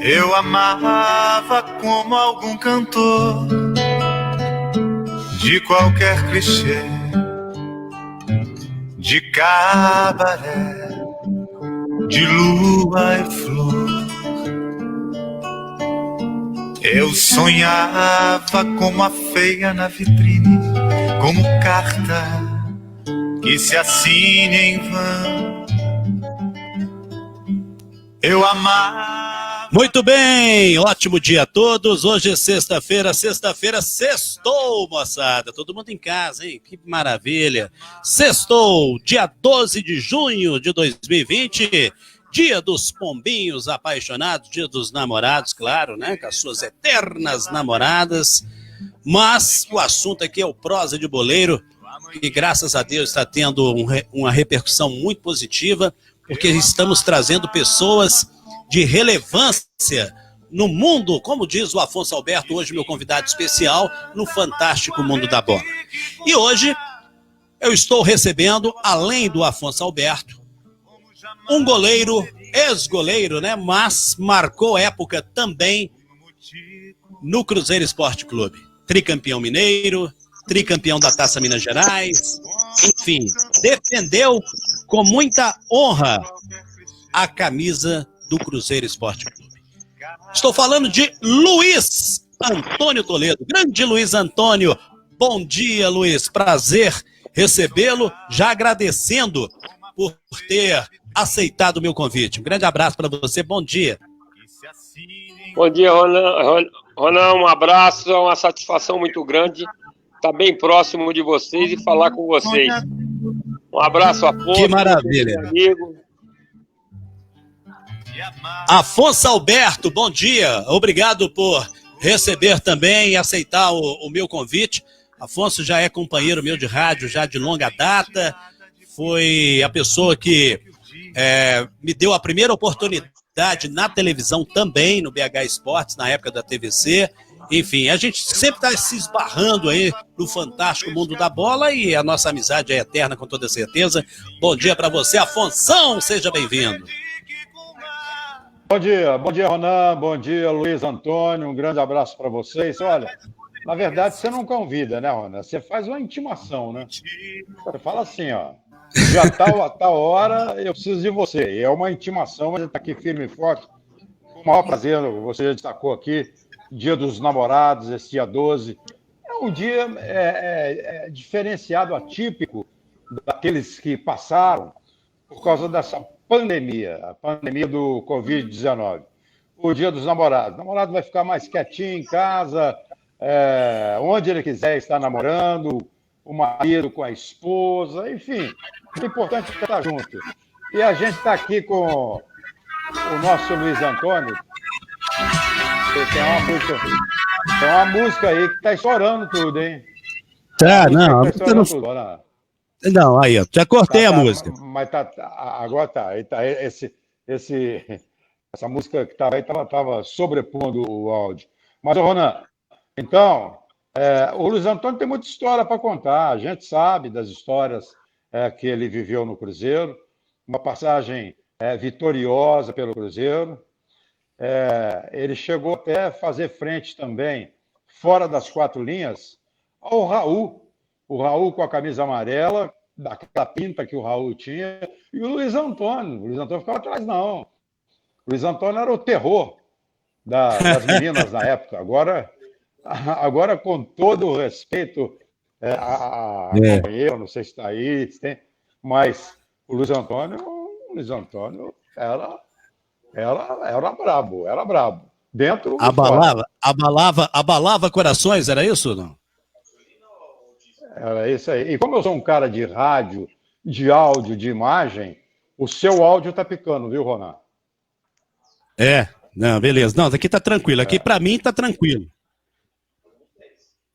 Eu amava como algum cantor de qualquer clichê, de cabaré, de lua e flor. Eu sonhava como a feia na vitrine, como carta que se assine em vão. Eu amava. Muito bem, ótimo dia a todos. Hoje é sexta-feira, sextou, moçada. Todo mundo em casa, hein? Que maravilha. Sextou, dia 12 de junho de 2020, dia dos pombinhos apaixonados, dia dos namorados, claro, né? Com as suas eternas namoradas. Mas o assunto aqui é o Prosa de Boleiro, que graças a Deus está tendo uma repercussão muito positiva, porque estamos trazendo pessoas de relevância no mundo, como diz o Afonso Alberto, hoje meu convidado especial, no fantástico mundo da bola. E hoje eu estou recebendo, além do Afonso Alberto, um goleiro, ex-goleiro, né? Mas marcou época também no Cruzeiro Esporte Clube. Tricampeão mineiro, tricampeão da Taça Minas Gerais, enfim, defendeu com muita honra a camisa do Cruzeiro Esporte Clube. Estou falando de Luiz Antônio Toledo. Grande Luiz Antônio. Bom dia, Luiz. Prazer recebê-lo. Já agradecendo por ter aceitado o meu convite. Um grande abraço para você. Bom dia. Bom dia, Ronan. Um abraço. É uma satisfação muito grande estar bem próximo de vocês e falar com vocês. Um abraço, Afonso. Que maravilha. Amigo. Afonso Alberto, bom dia. Obrigado por receber também e aceitar o meu convite. Afonso já é companheiro meu de rádio já de longa data. Foi a pessoa que me deu a primeira oportunidade na televisão também, no BH Esportes, na época da TVC. Enfim, a gente sempre está se esbarrando aí no fantástico mundo da bola e a nossa amizade é eterna, com toda certeza. Bom dia para você, Afonsão, seja bem-vindo. Bom dia, Ronan, bom dia, Luiz Antônio, um grande abraço para vocês. Olha, na verdade, você não convida, né, Ronan? Você faz uma intimação, né? Você fala assim, ó, já tal hora eu preciso de você. E é uma intimação, a gente está aqui firme e forte. Com o maior prazer, você já destacou aqui, Dia dos Namorados, esse dia 12. É um dia diferenciado, atípico daqueles que passaram por causa dessa pandemia, a pandemia do Covid-19. O Dia dos Namorados. O namorado vai ficar mais quietinho em casa, onde ele quiser estar namorando, o marido com a esposa, enfim. O importante é estar junto. E a gente está aqui com o nosso Luiz Antônio. Tem uma música aí que está estourando tudo, hein? Tá, não. Não, aí, eu já cortei a música. Mas agora tá. Essa música que estava aí estava sobrepondo o áudio. Mas, Ronan, então, o Luiz Antônio tem muita história para contar. A gente sabe das histórias que ele viveu no Cruzeiro, uma passagem vitoriosa pelo Cruzeiro. Ele chegou até a fazer frente também, fora das quatro linhas, ao Raul. O Raul com a camisa amarela, daquela pinta que o Raul tinha, e o Luiz Antônio. O Luiz Antônio ficava atrás, não. O Luiz Antônio era o terror das meninas na época. Agora, com todo o respeito, eu não sei se está aí, mas o Luiz Antônio era brabo. Dentro abalava corações, era isso ou não? Era isso aí. E como eu sou um cara de rádio, de áudio, de imagem, o seu áudio tá picando, viu, Ronan? Não, beleza. Não, aqui tá tranquilo. Aqui pra mim tá tranquilo.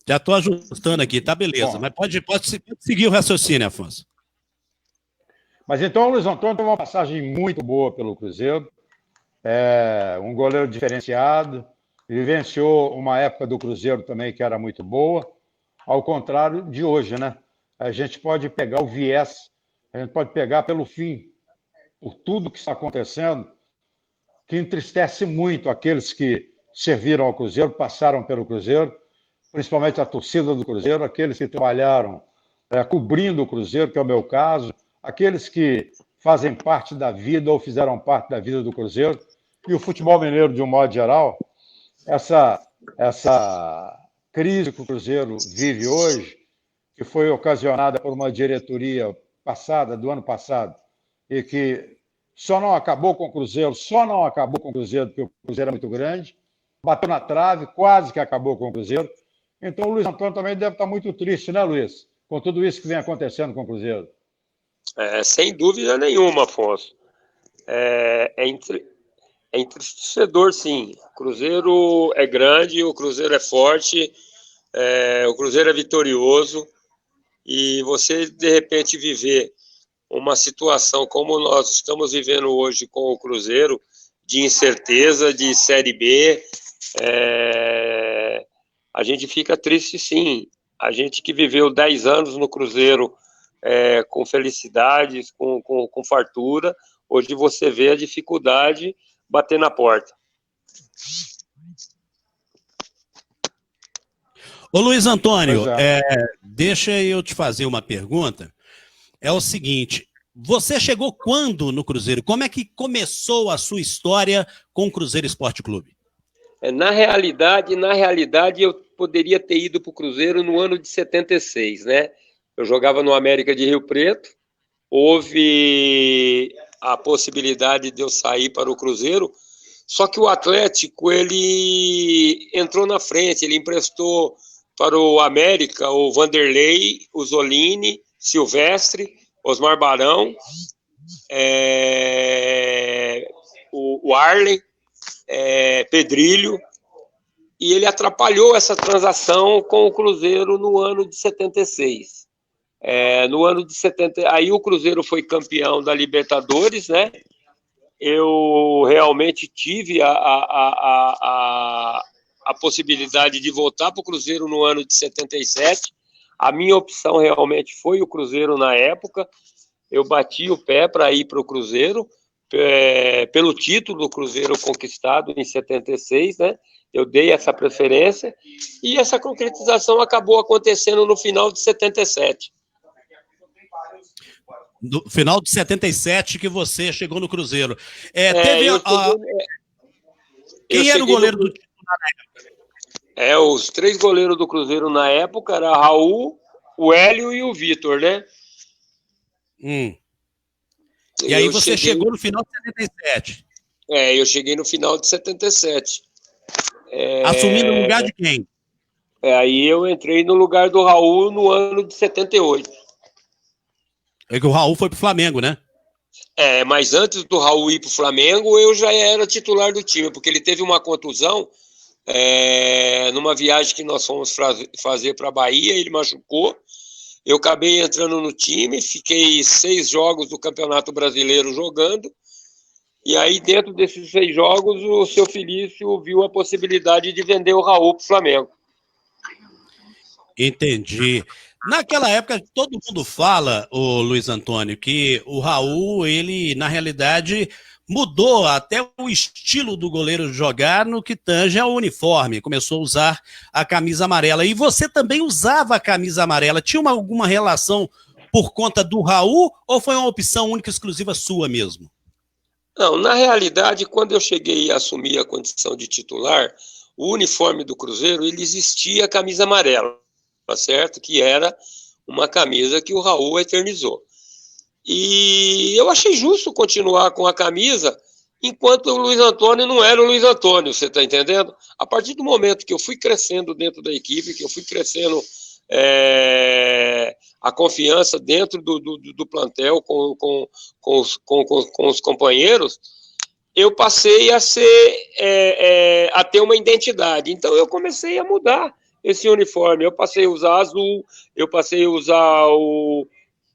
Já tô ajustando aqui, tá beleza. Bom, mas pode seguir o raciocínio, Afonso. Mas então o Luiz Antônio teve uma passagem muito boa pelo Cruzeiro. Um goleiro diferenciado. Vivenciou uma época do Cruzeiro também que era muito boa. Ao contrário de hoje, né? a gente pode pegar o viés, a gente pode pegar pelo fim, por tudo que está acontecendo, que entristece muito aqueles que serviram ao Cruzeiro, passaram pelo Cruzeiro, principalmente a torcida do Cruzeiro, aqueles que trabalharam cobrindo o Cruzeiro, que é o meu caso, aqueles que fazem parte da vida ou fizeram parte da vida do Cruzeiro, e o futebol mineiro, de um modo geral, essa crise que o Cruzeiro vive hoje, que foi ocasionada por uma diretoria passada, do ano passado, e que só não acabou com o Cruzeiro, porque o Cruzeiro é muito grande, bateu na trave, quase que acabou com o Cruzeiro. Então o Luiz Antônio também deve estar muito triste, né, Luiz? Com tudo isso que vem acontecendo com o Cruzeiro. Sem dúvida nenhuma, Afonso. É entristecedor, sim. O Cruzeiro é grande, o Cruzeiro é forte, o Cruzeiro é vitorioso, e você, de repente, viver uma situação como nós estamos vivendo hoje com o Cruzeiro, de incerteza, de Série B, a gente fica triste, sim. A gente que viveu 10 anos no Cruzeiro com felicidades, com fartura, hoje você vê a dificuldade bater na porta. Ô Luiz Antônio, deixa eu te fazer uma pergunta. É o seguinte, você chegou quando no Cruzeiro? Como é que começou a sua história com o Cruzeiro Esporte Clube? Na realidade, eu poderia ter ido para o Cruzeiro no ano de 76, né? Eu jogava no América de Rio Preto, houve a possibilidade de eu sair para o Cruzeiro, só que o Atlético, ele entrou na frente, ele emprestou para o América o Vanderlei, o Zolini, Silvestre, Osmar Barão, o Arlen, Pedrilho, e ele atrapalhou essa transação com o Cruzeiro no ano de 76. No ano de 70, aí o Cruzeiro foi campeão da Libertadores, né? Eu realmente tive a possibilidade de voltar para o Cruzeiro no ano de 77. A minha opção realmente foi o Cruzeiro na época. Eu bati o pé para ir para o Cruzeiro, pelo título do Cruzeiro conquistado em 76, né? Eu dei essa preferência e essa concretização acabou acontecendo no final de 77. No final de 77 que você chegou no Cruzeiro. Quem era o goleiro do título na época? Os 3 goleiros do Cruzeiro na época eram Raul, o Hélio e o Vitor, né? E aí você chegou no final de 77. Eu cheguei no final de 77. Assumindo o lugar de quem? Aí eu entrei no lugar do Raul no ano de 78. É que o Raul foi pro Flamengo, né? Mas antes do Raul ir pro Flamengo, eu já era titular do time, porque ele teve uma contusão numa viagem que nós fomos fazer para a Bahia, ele machucou. Eu acabei entrando no time, fiquei 6 jogos do Campeonato Brasileiro jogando, e aí dentro desses 6 jogos o seu Felício viu a possibilidade de vender o Raul pro Flamengo. Entendi. Naquela época, todo mundo fala, o Luiz Antônio, que o Raul, ele, na realidade, mudou até o estilo do goleiro jogar no que tange ao uniforme. Começou a usar a camisa amarela. E você também usava a camisa amarela. Tinha alguma relação por conta do Raul ou foi uma opção única e exclusiva sua mesmo? Não, na realidade, quando eu cheguei e assumi a condição de titular, o uniforme do Cruzeiro, ele existia a camisa amarela, tá certo? Que era uma camisa que o Raul eternizou. E eu achei justo continuar com a camisa enquanto o Luiz Antônio não era o Luiz Antônio, você está entendendo? A partir do momento que eu fui crescendo dentro da equipe, que eu fui crescendo a confiança dentro do plantel com os companheiros, eu passei a ter uma identidade. Então eu comecei a mudar esse uniforme. Eu passei a usar azul, eu passei a usar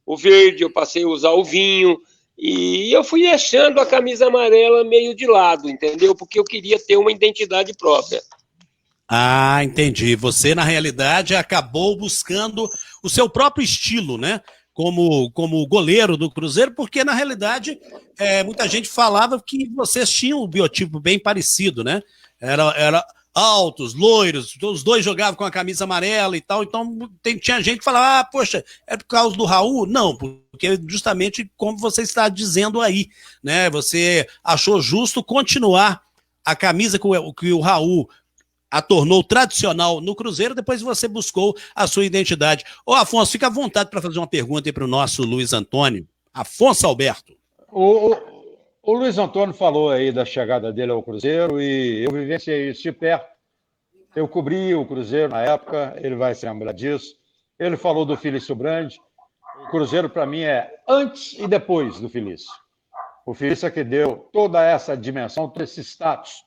o verde, eu passei a usar o vinho, e eu fui deixando a camisa amarela meio de lado, entendeu? Porque eu queria ter uma identidade própria. Ah, entendi. Você, na realidade, acabou buscando o seu próprio estilo, né? Como goleiro do Cruzeiro, porque, na realidade, muita gente falava que vocês tinham um biotipo bem parecido, né? Era altos, loiros, os dois jogavam com a camisa amarela e tal, então tinha gente que falava, ah, poxa, é por causa do Raul? Não, porque justamente como você está dizendo aí, né? Você achou justo continuar a camisa que o Raul a tornou tradicional no Cruzeiro, depois você buscou a sua identidade. Ô, Afonso, fica à vontade para fazer uma pergunta aí para o nosso Luiz Antônio. Afonso Alberto. O Luiz Antônio falou aí da chegada dele ao Cruzeiro e eu vivenciei isso de perto. Eu cobri o Cruzeiro na época, ele vai se lembrar disso. Ele falou do Felício Brandi. O Cruzeiro, para mim, é antes e depois do Felício. O Felício é que deu toda essa dimensão, todo esse status.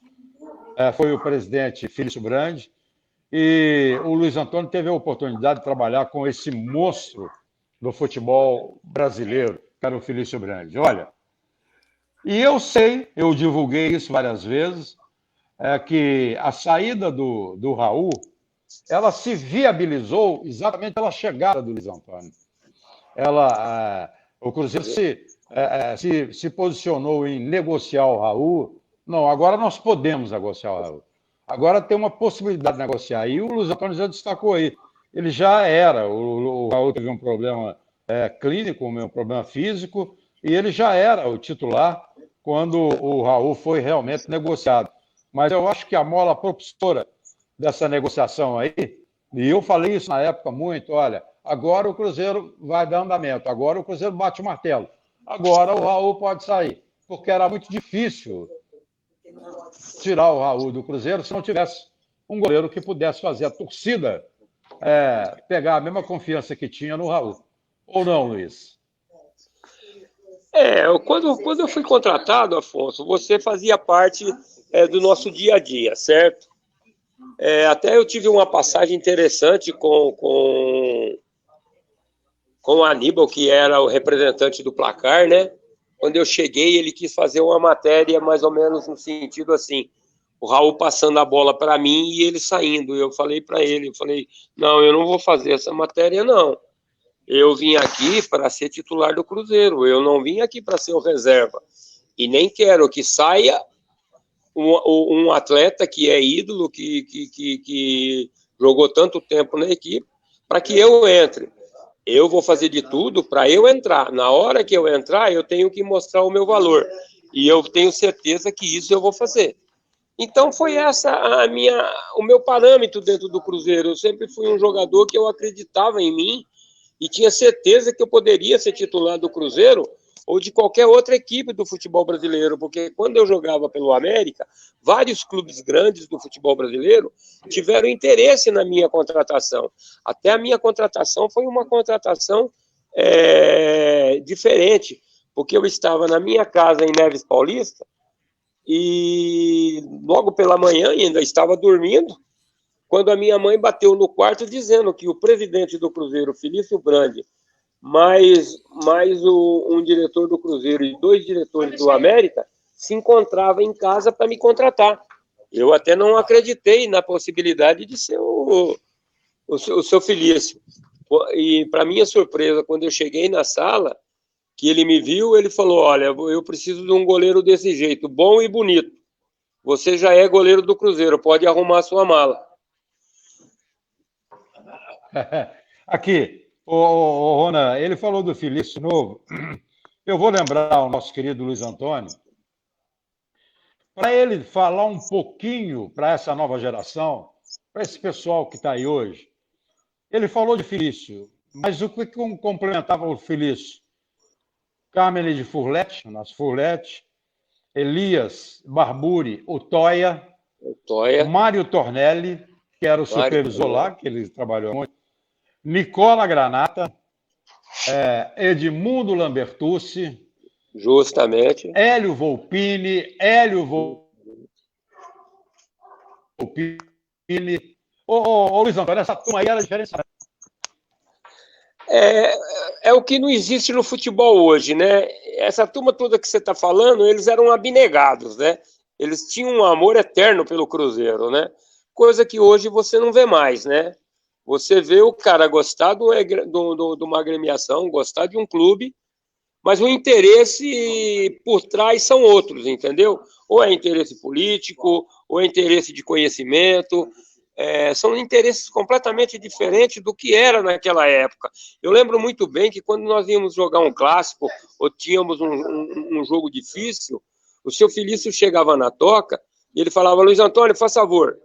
Foi o presidente Felício Brandi, e o Luiz Antônio teve a oportunidade de trabalhar com esse monstro do futebol brasileiro, que era o Felício Brandi. Olha, e eu sei, eu divulguei isso várias vezes, que a saída do Raul, ela se viabilizou exatamente pela chegada do Luiz Antônio. O Cruzeiro se posicionou em negociar o Raul. Não, agora nós podemos negociar o Raul. Agora tem uma possibilidade de negociar. E o Luiz Antônio já destacou aí. Ele já era. O Raul teve um problema clínico, um problema físico, e ele já era o titular quando o Raul foi realmente negociado. Mas eu acho que a mola propulsora dessa negociação aí, e eu falei isso na época muito, olha, agora o Cruzeiro vai dar andamento, agora o Cruzeiro bate o martelo, agora o Raul pode sair, porque era muito difícil tirar o Raul do Cruzeiro se não tivesse um goleiro que pudesse fazer a torcida pegar a mesma confiança que tinha no Raul. Ou não, Luiz? Quando eu fui contratado, Afonso, você fazia parte do nosso dia a dia, certo? Até eu tive uma passagem interessante com o Aníbal, que era o representante do Placar, né? Quando eu cheguei, ele quis fazer uma matéria mais ou menos no sentido assim, o Raul passando a bola para mim e ele saindo. Eu falei para ele, não, eu não vou fazer essa matéria, não. Eu vim aqui para ser titular do Cruzeiro, eu não vim aqui para ser o reserva. E nem quero que saia um atleta que é ídolo, que jogou tanto tempo na equipe, para que eu entre. Eu vou fazer de tudo para eu entrar. Na hora que eu entrar, eu tenho que mostrar o meu valor. E eu tenho certeza que isso eu vou fazer. Então, foi essa o meu parâmetro dentro do Cruzeiro. Eu sempre fui um jogador que eu acreditava em mim e tinha certeza que eu poderia ser titular do Cruzeiro ou de qualquer outra equipe do futebol brasileiro, porque quando eu jogava pelo América, vários clubes grandes do futebol brasileiro tiveram interesse na minha contratação. Até a minha contratação foi uma contratação diferente, porque eu estava na minha casa em Neves Paulista e logo pela manhã ainda estava dormindo, quando a minha mãe bateu no quarto dizendo que o presidente do Cruzeiro, Felício Brandi, mais um diretor do Cruzeiro e 2 diretores do América se encontravam em casa para me contratar. Eu até não acreditei na possibilidade de ser o seu Felício. E, para minha surpresa, quando eu cheguei na sala, que ele me viu, ele falou, olha, eu preciso de um goleiro desse jeito, bom e bonito. Você já é goleiro do Cruzeiro, pode arrumar sua mala. Aqui, o Rona, ele falou do Felício novo. Eu vou lembrar o nosso querido Luiz Antônio, para ele falar um pouquinho para essa nova geração, para esse pessoal que está aí hoje. Ele falou de Felício, mas o que complementava o Felício? Carmen de Furlete, o nosso Furlete, Elias Barburi, o Toia, Mário Tornelli, que era o supervisor lá, que ele trabalhou muito, Nicola Granata, Edmundo Lambertucci, justamente, Hélio Volpini, Ô, Luiz Antônio, essa turma aí era diferenciada. É o que não existe no futebol hoje, né? Essa turma toda que você está falando, eles eram abnegados, né? Eles tinham um amor eterno pelo Cruzeiro, né? coisa que hoje você não vê mais, né? Você vê o cara gostar de uma agremiação, gostar de um clube, mas o interesse por trás são outros, entendeu? Ou é interesse político, ou é interesse de conhecimento, são interesses completamente diferentes do que era naquela época. Eu lembro muito bem que quando nós íamos jogar um clássico, ou tínhamos um jogo difícil, o seu Felício chegava na toca e ele falava: Luiz Antônio, faz favor.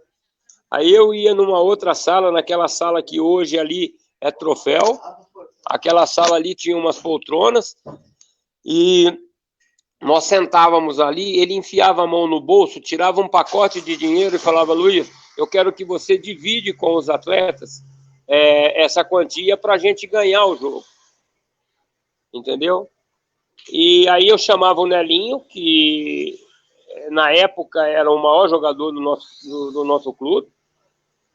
Aí eu ia numa outra sala, naquela sala que hoje ali é troféu, aquela sala ali tinha umas poltronas, e nós sentávamos ali, ele enfiava a mão no bolso, tirava um pacote de dinheiro e falava: Luiz, eu quero que você divide com os atletas essa quantia para a gente ganhar o jogo. Entendeu? E aí eu chamava o Nelinho, que na época era o maior jogador do nosso clube,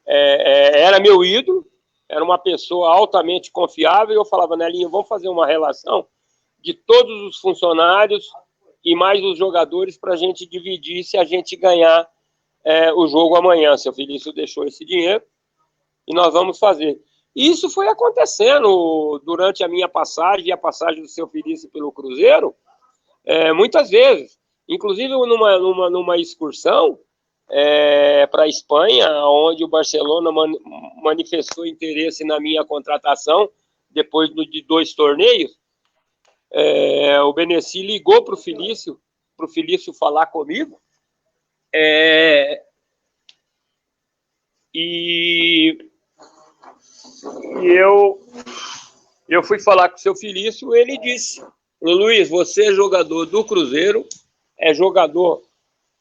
era meu ídolo, era uma pessoa altamente confiável, e eu falava: Nelinho, vamos fazer uma relação de todos os funcionários e mais os jogadores para a gente dividir se a gente ganhar o jogo amanhã. Seu Felício deixou esse dinheiro e nós vamos fazer. E isso foi acontecendo durante a minha passagem e a passagem do seu Felício pelo Cruzeiro, muitas vezes. Inclusive numa excursão para a Espanha, onde o Barcelona manifestou interesse na minha contratação, depois de 2 torneios, o Beneci ligou para o Felício falar comigo, e eu fui falar com o seu Felício, ele disse: Luiz, você é jogador do Cruzeiro, é jogador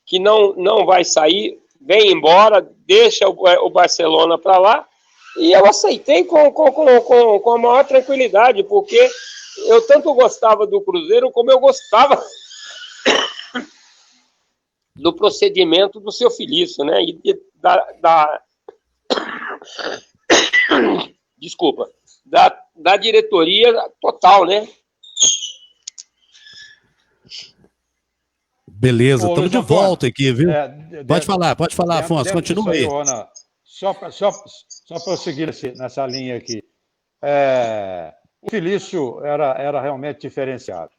que não vai sair, vem embora, deixa o Barcelona para lá. E eu aceitei com a maior tranquilidade, porque eu tanto gostava do Cruzeiro como eu gostava do procedimento do seu Felício, né? E desculpa, da diretoria total, né? Beleza, estamos de volta aqui, viu? Pode falar, Afonso, continua aí. Só para eu seguir nessa linha aqui. O Felício era realmente diferenciado.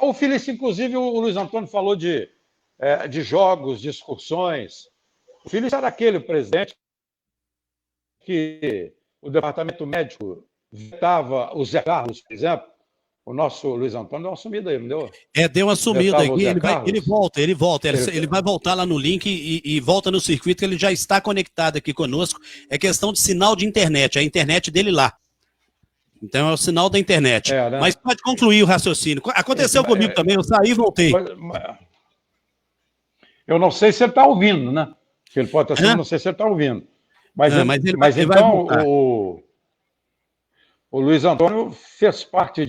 O Felício, inclusive, o Luiz Antônio falou de jogos, de excursões. O Felício era aquele presidente que o departamento médico vetava o Zé Carlos, por exemplo. O nosso Luiz Antônio deu uma sumida aí, não deu? Deu uma sumida aqui, ele volta. Ele vai voltar lá no link e volta no circuito, que ele já está conectado aqui conosco. É questão de sinal de internet, a internet dele lá. Então é o sinal da internet. Né? Mas pode concluir o raciocínio. Aconteceu comigo também, eu saí e voltei. Eu não sei se ele está ouvindo, né? Ele pode estar sendo, não sei se ele está ouvindo. Mas então o Luiz Antônio fez parte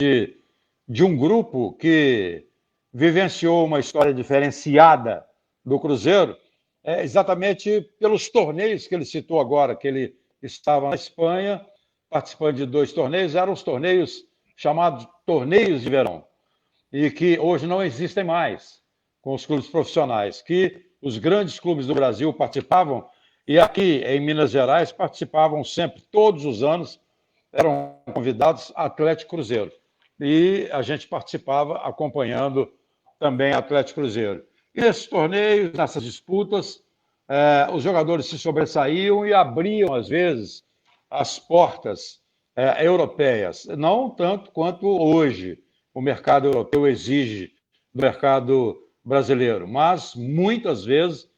de um grupo que vivenciou uma história diferenciada do Cruzeiro, exatamente pelos torneios que ele citou agora, que ele estava na Espanha, participando de 2 torneios, eram os torneios chamados torneios de verão, e que hoje não existem mais com os clubes profissionais, que os grandes clubes do Brasil participavam, e aqui em Minas Gerais participavam sempre, todos os anos, eram convidados Atlético Cruzeiro. E a gente participava acompanhando também Atlético Cruzeiro. E nesses torneios, nessas disputas, os jogadores se sobressaíam e abriam, às vezes, as portas europeias. Não tanto quanto hoje o mercado europeu exige do mercado brasileiro, mas muitas vezes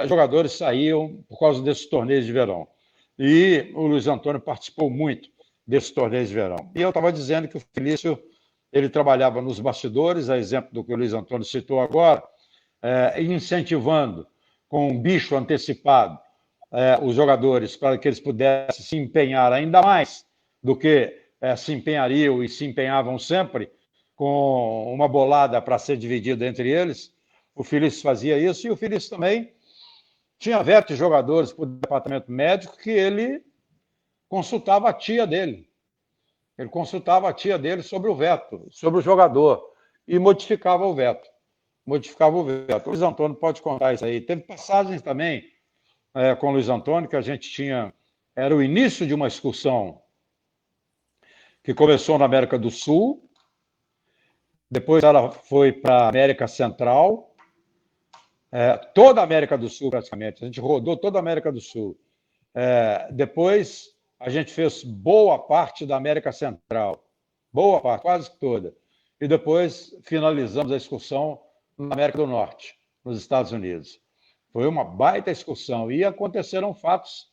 jogadores saíam por causa desses torneios de verão. E o Luiz Antônio participou muito desses torneios de verão. E eu estava dizendo que o Felício, ele trabalhava nos bastidores, a exemplo do que o Luiz Antônio citou agora, incentivando com um bicho antecipado os jogadores para que eles pudessem se empenhar ainda mais do que se empenhariam e se empenhavam sempre, com uma bolada para ser dividida entre eles. O Felício fazia isso, e o Felício também tinha veto de jogadores para o departamento médico que ele consultava a tia dele. Ele consultava a tia dele sobre o veto, sobre o jogador, e modificava o veto. O Luiz Antônio pode contar isso aí. Teve passagens também com o Luiz Antônio, que a gente tinha... Era o início de uma excursão que começou na América do Sul, depois ela foi para a América Central, toda a América do Sul, praticamente. A gente rodou toda a América do Sul. Depois, a gente fez boa parte da América Central. Boa parte, quase toda. E depois, finalizamos a excursão na América do Norte, nos Estados Unidos. Foi uma baita excursão. E aconteceram fatos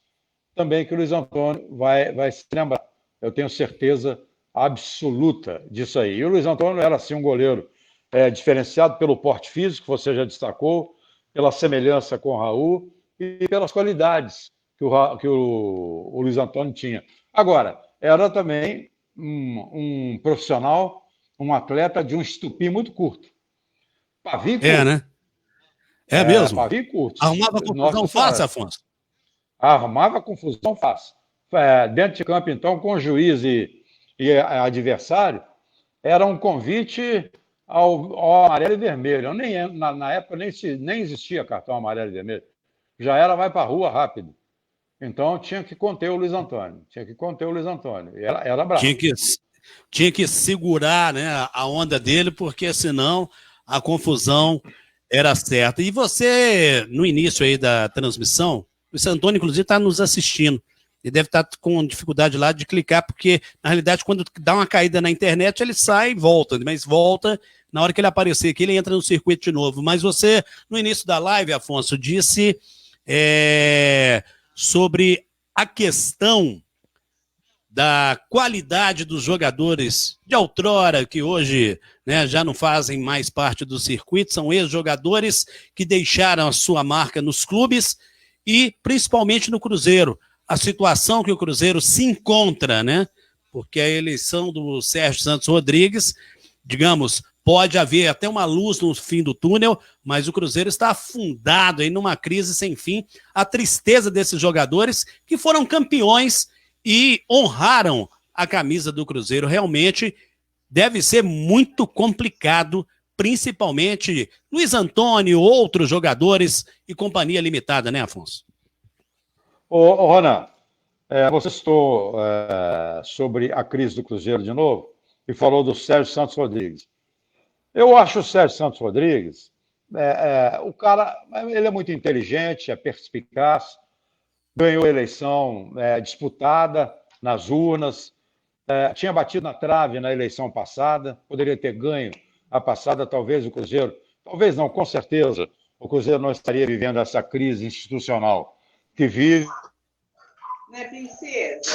também que o Luiz Antônio vai se lembrar. Eu tenho certeza absoluta disso aí. E o Luiz Antônio era, assim, um goleiro diferenciado pelo porte físico, que você já destacou, pela semelhança com o Raul e pelas qualidades que o Luiz Antônio tinha. Agora, era também um profissional, um atleta de um estupim muito curto. Pavio curto. Né? Mesmo? Pavio curto. Arrumava confusão fácil, Afonso? Arrumava confusão fácil. Dentro de campo, então, com o juiz e adversário, era um convite ao amarelo e vermelho. Na época nem existia cartão amarelo e vermelho. Já era vai para a rua rápido. Então tinha que conter o Luiz Antônio. E era bravo. Tinha que segurar, né, a onda dele, porque senão a confusão era certa. E você, no início aí da transmissão, o Luiz Antônio, inclusive, está nos assistindo. Ele deve estar com dificuldade lá de clicar, porque, na realidade, quando dá uma caída na internet, ele sai e volta, mas volta, na hora que ele aparecer aqui, ele entra no circuito de novo. Mas você, no início da live, Afonso, disse sobre a questão da qualidade dos jogadores de outrora, que hoje, né, já não fazem mais parte do circuito, são ex-jogadores que deixaram a sua marca nos clubes e principalmente no Cruzeiro. A situação que o Cruzeiro se encontra, né? Porque a eleição do Sérgio Santos Rodrigues, digamos, pode haver até uma luz no fim do túnel, mas o Cruzeiro está afundado aí numa crise sem fim. A tristeza desses jogadores que foram campeões e honraram a camisa do Cruzeiro. Realmente deve ser muito complicado, principalmente Luiz Antônio, outros jogadores e companhia limitada, né, Afonso? Ô, Ronan, você citou sobre a crise do Cruzeiro de novo e falou do Sérgio Santos Rodrigues. Eu acho o Sérgio Santos Rodrigues, o cara, ele é muito inteligente, é perspicaz, ganhou a eleição disputada nas urnas, tinha batido na trave na eleição passada, poderia ter ganho a passada, talvez o Cruzeiro, talvez não, com certeza, o Cruzeiro não estaria vivendo essa crise institucional que vive. Né, princesa?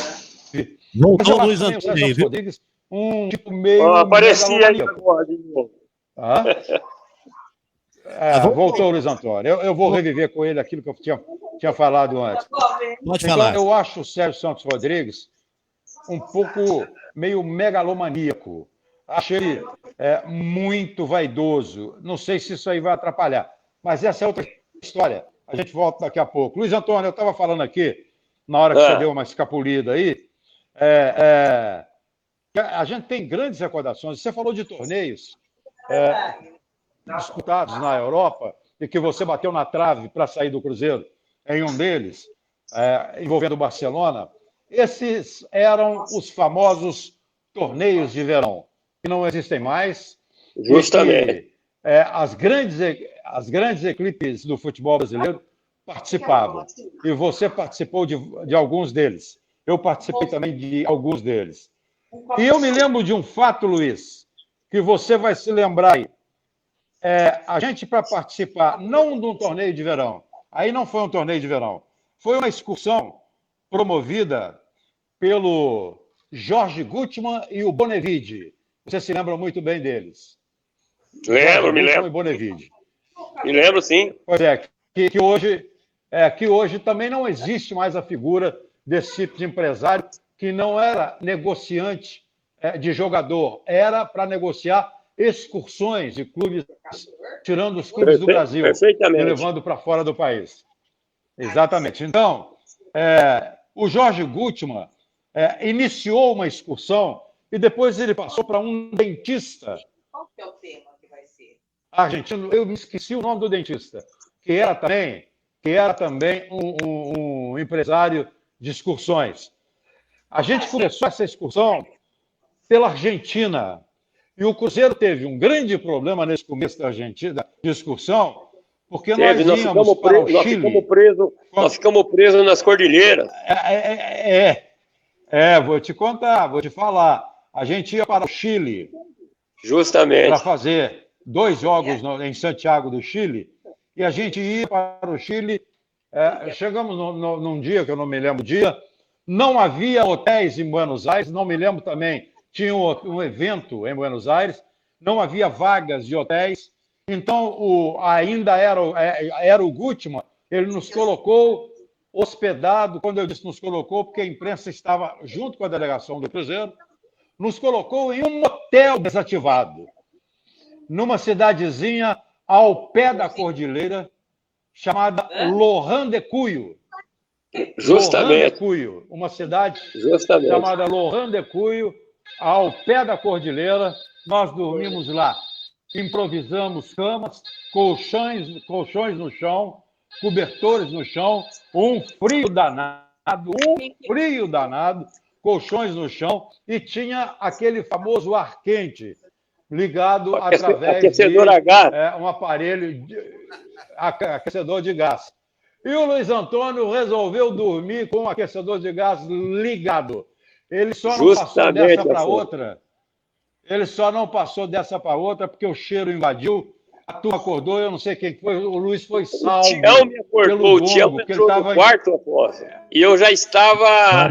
Voltou o Luiz Antônio, viu? Rodrigues, um tipo meio... aparecia aí agora, de novo. Voltou o Luiz Antônio. Eu vou reviver com ele aquilo que eu tinha falado antes. Pode falar. Então, eu acho o Sérgio Santos Rodrigues um pouco meio megalomaníaco. Acho ele muito vaidoso. Não sei se isso aí vai atrapalhar. Mas essa é outra história. A gente volta daqui a pouco. Luiz Antônio, eu estava falando aqui, na hora que você deu uma escapulida aí, a gente tem grandes recordações. Você falou de torneios disputados na Europa e que você bateu na trave para sair do Cruzeiro em um deles, envolvendo o Barcelona. Esses eram os famosos torneios de verão, que não existem mais. Justamente. As grandes equipes do futebol brasileiro participavam. E você participou de alguns deles. Eu participei também de alguns deles. E eu me lembro de um fato, Luiz, que você vai se lembrar aí. A gente, para participar, não de um torneio de verão, aí não foi um torneio de verão, foi uma excursão promovida pelo Jorge Gutmann e o Bonevide. Você se lembra muito bem deles. Me lembro. E Bonevide. Me lembro, sim. Pois que hoje também não existe mais a figura desse tipo de empresário que não era negociante de jogador, era para negociar excursões de clubes, tirando os clubes do Brasil e levando para fora do país. Exatamente. Então, o Jorge Gutmann iniciou uma excursão e depois ele passou para um dentista. Qual que é o tema que vai ser? Argentino, eu me esqueci o nome do dentista, que era também que era também um empresário de excursões. A gente começou essa excursão pela Argentina. E o Cruzeiro teve um grande problema nesse começo da Argentina, de excursão, porque nós íamos para o Chile. Nós ficamos presos nas cordilheiras. Vou te contar, vou te falar. A gente ia para o Chile. Justamente. Para fazer 2 jogos em Santiago do Chile. E a gente ia para o Chile. Chegamos num dia, que eu não me lembro o dia, não havia hotéis em Buenos Aires, não me lembro também, tinha um evento em Buenos Aires, não havia vagas de hotéis, então ainda era o Gutmann, ele nos colocou hospedado, quando eu disse nos colocou, porque a imprensa estava junto com a delegação do Cruzeiro, nos colocou em um hotel desativado, numa cidadezinha ao pé da cordilheira, chamada Lohan de Cuyo. Justamente. Lohan de Cuyo, uma cidade chamada Lohan de Cuyo, ao pé da cordilheira. Nós dormimos lá, improvisamos camas, colchões no chão, cobertores no chão, um frio danado, colchões no chão, e tinha aquele famoso ar quente ligado através de um aparelho aquecedor de gás. E o Luiz Antônio resolveu dormir com o aquecedor de gás ligado. Ele só não passou dessa para outra. Ele só não passou dessa para outra porque o cheiro invadiu. A turma acordou, eu não sei quem foi. O Luiz foi salvo. O Tião me acordou, o Tião entrou no quarto, Afonso. E eu já estava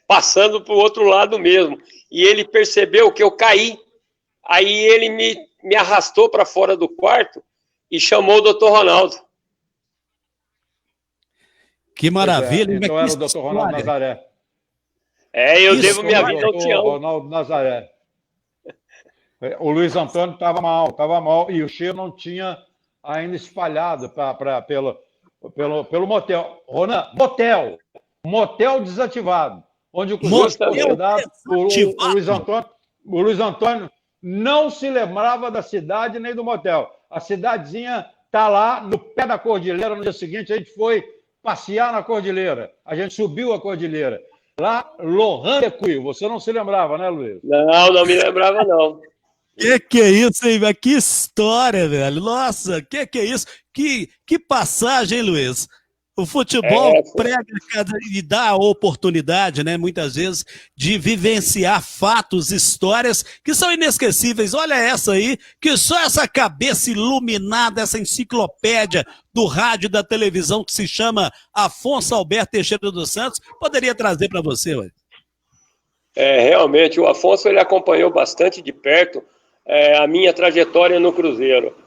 passando para o outro lado mesmo. E ele percebeu que eu caí. Aí ele me arrastou para fora do quarto e chamou o doutor Ronaldo. Que maravilha. Então era o doutor Ronaldo Nazaré. Eu devo minha vida ao Tião. Ronaldo Nazaré. O Luiz Antônio estava mal. E o cheiro não tinha ainda espalhado pelo motel. Ronan, motel desativado. Onde o Cruzeiro foi hospedado. O Luiz Antônio não se lembrava da cidade nem do motel. A cidadezinha está lá no pé da cordilheira. No dia seguinte, a gente foi passear na cordilheira. A gente subiu a cordilheira. Lá, Lohan de Cuyo. Você não se lembrava, né, Luiz? Não me lembrava, não. Que é isso, hein? Que história, velho. Nossa, que é isso? Que passagem, hein, Luiz? O futebol prega e dá a oportunidade, né, muitas vezes, de vivenciar fatos, histórias que são inesquecíveis. Olha essa aí, que só essa cabeça iluminada, essa enciclopédia do rádio e da televisão que se chama Afonso Alberto Teixeira dos Santos, poderia trazer para você, ué. Realmente, o Afonso ele acompanhou bastante de perto a minha trajetória no Cruzeiro.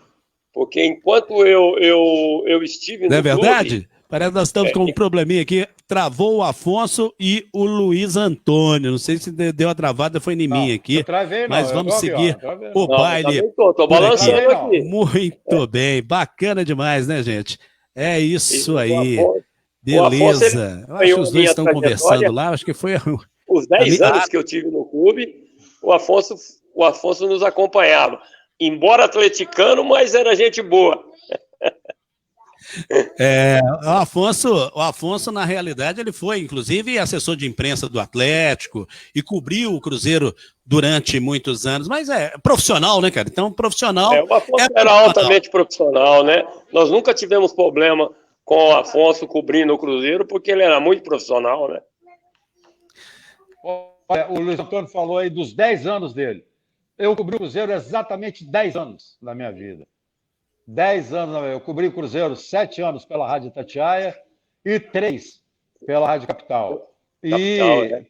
Porque enquanto eu estive no Não é verdade? clube, parece que nós estamos com um probleminha aqui. Travou o Afonso e o Luiz Antônio. Não sei se deu a travada, foi em mim aqui. Não travei, não. Mas vamos seguir o baile. Estou balançando aqui. Muito bem. Bacana demais, né, gente? É isso aí. Beleza. Eu acho que os dois estão conversando lá. Acho que foi... Os 10 anos que eu tive no clube, o Afonso nos acompanhava. Embora atleticano, mas era gente boa. O Afonso, na realidade, ele foi, inclusive, assessor de imprensa do Atlético e cobriu o Cruzeiro durante muitos anos, mas é profissional, né, cara? Então, profissional... O Afonso era altamente profissional, né? Nós nunca tivemos problema com o Afonso cobrindo o Cruzeiro, porque ele era muito profissional, né? Olha, o Luiz Antônio falou aí dos 10 anos dele. Eu cobri o Cruzeiro exatamente 10 anos na minha vida. 10 anos, eu cobri o Cruzeiro 7 anos pela Rádio Itatiaia e 3 pela Rádio Capital. E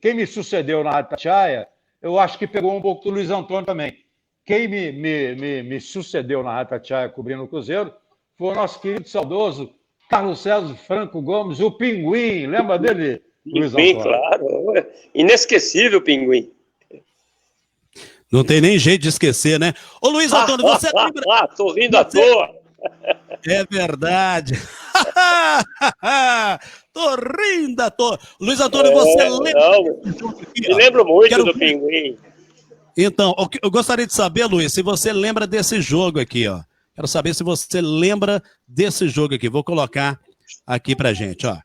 quem me sucedeu na Rádio Itatiaia, eu acho que pegou um pouco do Luiz Antônio também. Quem me sucedeu na Rádio Itatiaia cobrindo o Cruzeiro foi o nosso querido saudoso Carlos César Franco Gomes, o Pinguim. Lembra dele, Luiz Antônio? Bem, claro. Inesquecível o Pinguim. Não tem nem jeito de esquecer, né? Ô, Luiz Antônio, você lembra... Tô rindo à toa. É verdade. Tô rindo à toa. Luiz Antônio, você lembra... Me lembro muito do Pinguim. Então, eu gostaria de saber, Luiz, se você lembra desse jogo aqui, ó. Quero saber se você lembra desse jogo aqui. Vou colocar aqui pra gente, ó.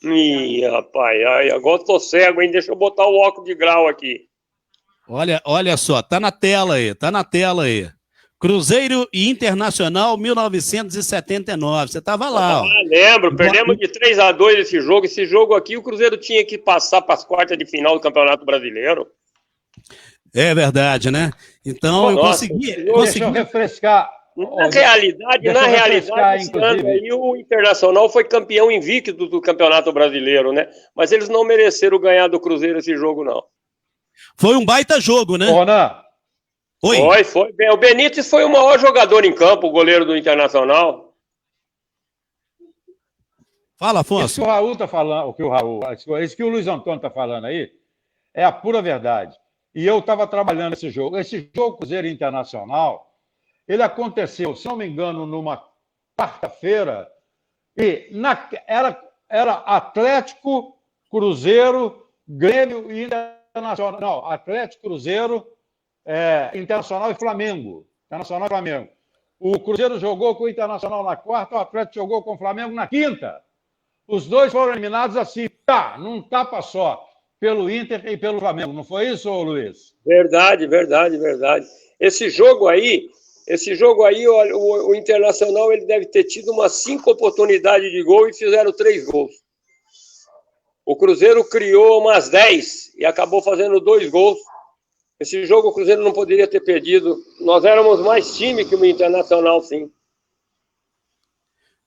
Ih, rapaz, ai, agora tô cego, hein? Deixa eu botar o óculos de grau aqui. Olha só, tá na tela aí. Cruzeiro e Internacional 1979. Você tava lá, ó. Lembro, perdemos de 3-2 esse jogo. Esse jogo aqui, o Cruzeiro tinha que passar para as quartas de final do Campeonato Brasileiro. É verdade, né? Então eu consegui. Deixa eu refrescar. Na realidade, esse ano aí o Internacional foi campeão invicto do Campeonato Brasileiro, né? Mas eles não mereceram ganhar do Cruzeiro esse jogo, não. Foi um baita jogo, né? Ronan. Oi. Foi. O Benítez foi o maior jogador em campo, o goleiro do Internacional. Fala, Afonso. Isso que o Raul está falando, isso que o Luiz Antônio está falando aí, é a pura verdade. E eu estava trabalhando esse jogo. Esse jogo Cruzeiro Internacional, ele aconteceu, se não me engano, numa quarta-feira, e era Atlético, Cruzeiro, Grêmio e Internacional. Não, Atlético, Cruzeiro, Internacional e Flamengo. Internacional e Flamengo. O Cruzeiro jogou com o Internacional na quarta, o Atlético jogou com o Flamengo na quinta. Os dois foram eliminados assim, num tapa só, pelo Inter e pelo Flamengo. Não foi isso, Luiz? Verdade. Esse jogo aí, o Internacional ele deve ter tido umas 5 oportunidades de gol e fizeram 3 gols. O Cruzeiro criou umas 10 e acabou fazendo 2 gols. Esse jogo o Cruzeiro não poderia ter perdido. Nós éramos mais time que o Internacional, sim.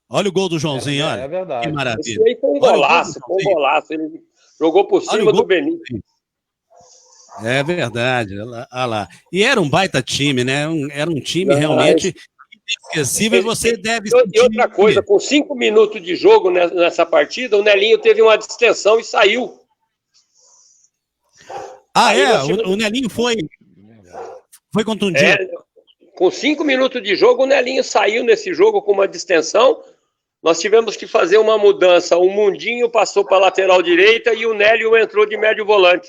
Olha o gol do Joãozinho, olha. É verdade. Que maravilha. Esse aí foi um golaço. Ele jogou por cima do Benítez. É verdade, olha lá. E era um baita time, né? Era um time realmente inesquecível e você deve... E outra coisa, com 5 minutos de jogo nessa partida, o Nelinho teve uma distensão e saiu. O Nelinho foi contundido. Com 5 minutos de jogo, o Nelinho saiu nesse jogo com uma distensão. Nós tivemos que fazer uma mudança. O Mundinho passou para a lateral direita e o Nélio entrou de médio volante.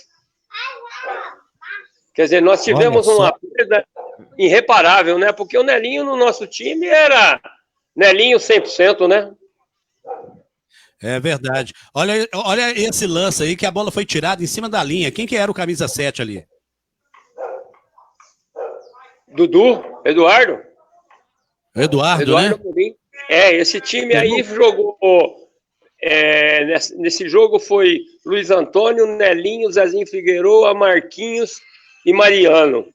Quer dizer, nós tivemos uma perda irreparável, né? Porque o Nelinho no nosso time era Nelinho 100%, né? É verdade. Olha esse lance aí que a bola foi tirada em cima da linha. Quem que era o camisa 7 ali? Dudu, Eduardo, né? Murim. Esse time aí jogou... nesse jogo foi Luiz Antônio, Nelinho, Zezinho Figueroa, Marquinhos e Mariano.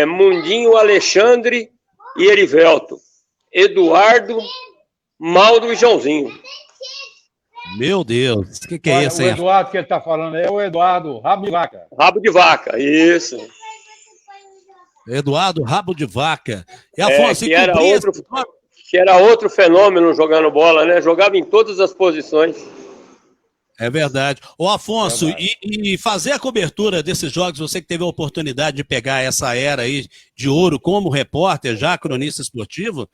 Mundinho, Alexandre e Erivelto. Eduardo, Mauro e Joãozinho. Meu Deus, o que é isso aí? O Eduardo que ele está falando é o Eduardo Rabo de Vaca. Rabo de Vaca, isso. Eduardo Rabo de Vaca. E Afonso, que era outro fenômeno jogando bola, né? Jogava em todas as posições. É verdade. Ô, Afonso, e fazer a cobertura desses jogos, você que teve a oportunidade de pegar essa era aí de ouro como repórter, já cronista esportivo,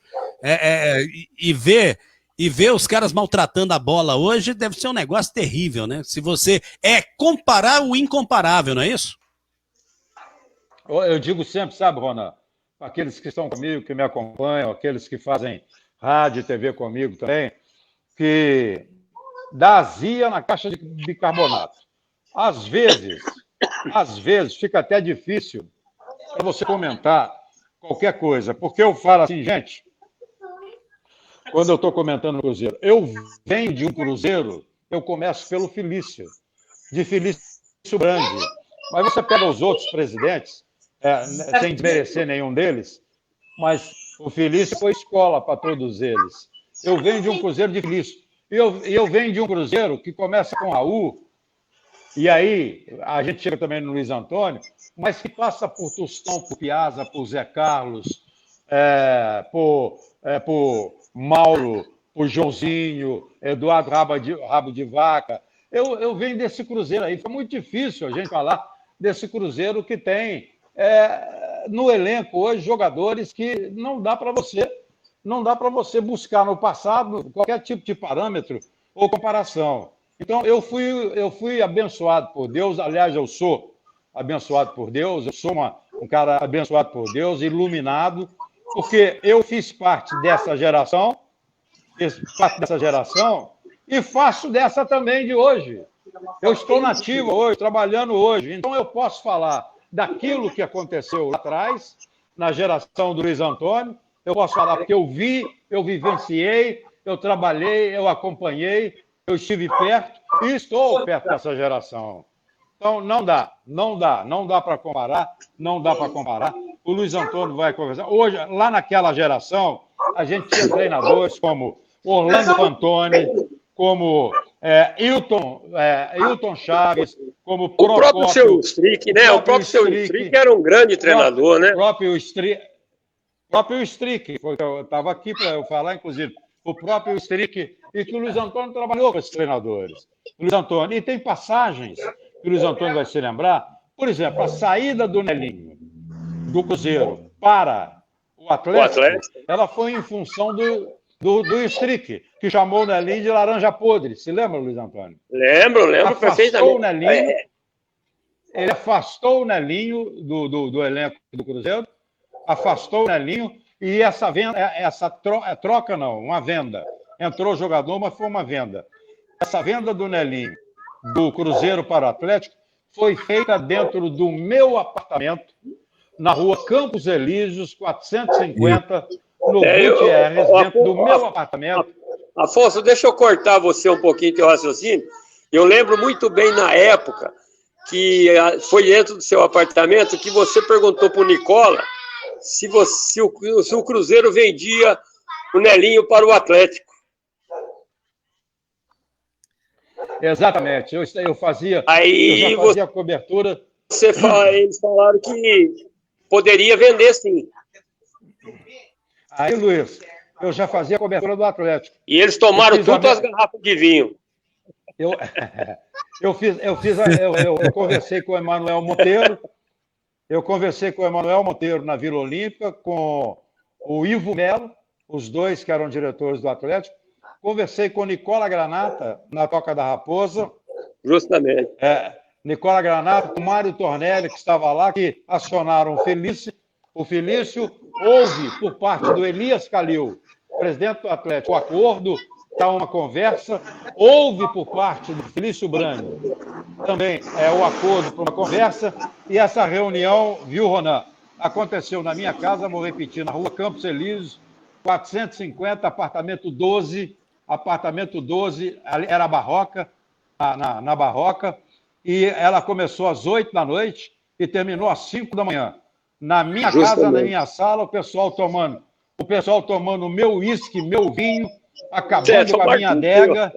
e ver os caras maltratando a bola hoje, deve ser um negócio terrível, né? Se você comparar o incomparável, não é isso? Eu digo sempre, sabe, Ronan, aqueles que estão comigo, que me acompanham, aqueles que fazem rádio e TV comigo também, que dá azia na caixa de bicarbonato. Às vezes fica até difícil para você comentar qualquer coisa, porque eu falo assim, gente, quando eu estou comentando o Cruzeiro, eu venho de um Cruzeiro, eu começo pelo Felício, de Felício Brandi, mas você pega os outros presidentes, sem desmerecer nenhum deles, mas o Felício foi escola para todos eles. Eu venho de um Cruzeiro de Felício. E eu venho de um Cruzeiro que começa com Raul, e aí a gente chega também no Luiz Antônio, mas que passa por Tostão, por Piazza, por Zé Carlos, por Mauro, por Joãozinho, Eduardo Rabo de Vaca. Eu venho desse Cruzeiro aí. Foi muito difícil a gente falar desse Cruzeiro que tem no elenco hoje jogadores que não dá para você buscar no passado qualquer tipo de parâmetro ou comparação. Então, eu fui abençoado por Deus, aliás, eu sou abençoado por Deus, eu sou um cara abençoado por Deus, iluminado, porque eu fiz parte dessa geração fiz parte dessa geração e faço dessa também de hoje. Eu estou nativo hoje, trabalhando hoje, então eu posso falar daquilo que aconteceu lá atrás, na geração do Luiz Antônio, eu posso falar porque eu vi, eu vivenciei, eu trabalhei, eu acompanhei, eu estive perto e estou perto dessa geração. Então, não dá para comparar, não dá para comparar. O Luiz Antônio vai conversar. Hoje, lá naquela geração, a gente tinha treinadores como Orlando Pantoni, como Hilton Chaves, como o próprio seu Strick, né? O próprio seu Strick era um grande treinador, né? O próprio Strick, eu estava aqui para eu falar, inclusive, o próprio Strick, e que o Luiz Antônio trabalhou com esses treinadores. Luiz Antônio, e tem passagens que o Luiz Antônio vai se lembrar, por exemplo, a saída do Nelinho, do Cruzeiro, para o Atlético, ela foi em função do Strick, que chamou o Nelinho de laranja podre. Se lembra, Luiz Antônio? Lembro perfeitamente. Ele afastou o Nelinho do elenco do Cruzeiro, afastou o Nelinho, e uma venda. Entrou o jogador, mas foi uma venda. Essa venda do Nelinho, do Cruzeiro para o Atlético, foi feita dentro do meu apartamento, na rua Campos Elíseos, 450, no Gutierrez, dentro do meu apartamento. Afonso, deixa eu cortar você um pouquinho teu raciocínio. Eu lembro muito bem na época que foi dentro do seu apartamento que você perguntou para o Nicola se o Cruzeiro vendia o Nelinho para o Atlético. Exatamente. Eu fazia a cobertura. Eles falaram que poderia vender, sim. Aí, Luiz, eu já fazia a cobertura do Atlético. E eles tomaram todas as garrafas de vinho. Eu conversei com o Emanuel Monteiro. Eu conversei com o Emanuel Monteiro na Vila Olímpica, com o Ivo Melo, os dois que eram diretores do Atlético. Conversei com o Nicola Granata, na Toca da Raposa. Justamente. Nicola Granata, o Mário Tornelli, que estava lá, que acionaram o Felício. O Felício houve, por parte do Elias Calil, presidente do Atlético, o acordo, está uma conversa. Houve, por parte do Felício Brando, também o acordo para uma conversa. E essa reunião, viu, Ronan, aconteceu na minha casa, vou repetir, na rua Campos Elíseos, 450, apartamento 12. Apartamento 12, era a Barroca, na Barroca, e ela começou às 8 da noite e terminou às 5 da manhã. Na minha casa, na minha sala, o pessoal tomando o meu uísque, meu vinho, acabando com a minha adega,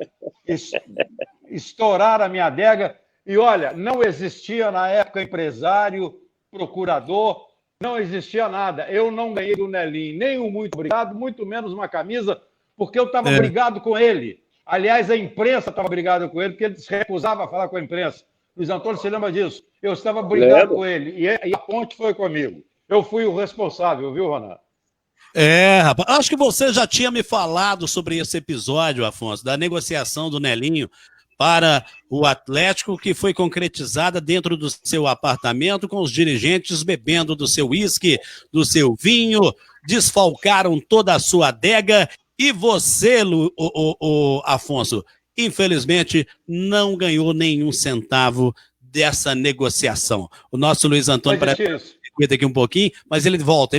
estouraram a minha adega. E olha, não existia na época empresário, procurador, não existia nada. Eu não ganhei do Nelinho nem um muito obrigado, muito menos uma camisa, porque eu estava brigado com ele. Aliás, a imprensa estava brigada com ele, porque ele se recusava a falar com a imprensa. Luiz Antônio, você lembra disso? Eu estava brigado com ele, e a ponte foi comigo. Eu fui o responsável, viu, Ronan? Rapaz, acho que você já tinha me falado sobre esse episódio, Afonso, da negociação do Nelinho para o Atlético, que foi concretizada dentro do seu apartamento, com os dirigentes bebendo do seu uísque, do seu vinho, desfalcaram toda a sua adega. E você, Afonso, infelizmente não ganhou nenhum centavo dessa negociação. O nosso Luiz Antônio parece que aqui um pouquinho, mas ele volta.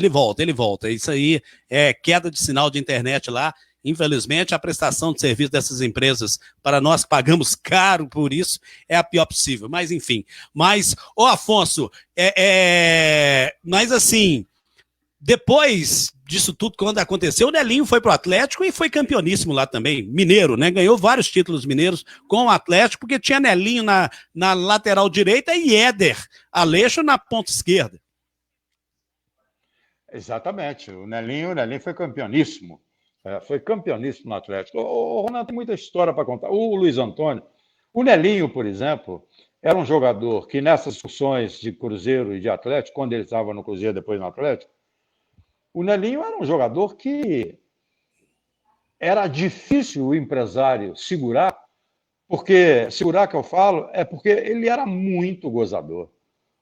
Isso aí é queda de sinal de internet lá. Infelizmente, a prestação de serviço dessas empresas, para nós que pagamos caro por isso, é a pior possível. Mas, enfim. Mas, Afonso, mas assim, depois disso tudo, quando aconteceu, o Nelinho foi para o Atlético e foi campeoníssimo lá também, mineiro, né? Ganhou vários títulos mineiros com o Atlético, porque tinha Nelinho na lateral direita e Éder Aleixo na ponta esquerda. Exatamente. O Nelinho foi campeoníssimo. Foi campeoníssimo no Atlético. O Ronaldo tem muita história para contar. O Luiz Antônio, o Nelinho, por exemplo, era um jogador que nessas discussões de Cruzeiro e de Atlético, quando ele estava no Cruzeiro depois no Atlético, o Nelinho era um jogador que era difícil o empresário segurar, porque segurar que eu falo é porque ele era muito gozador.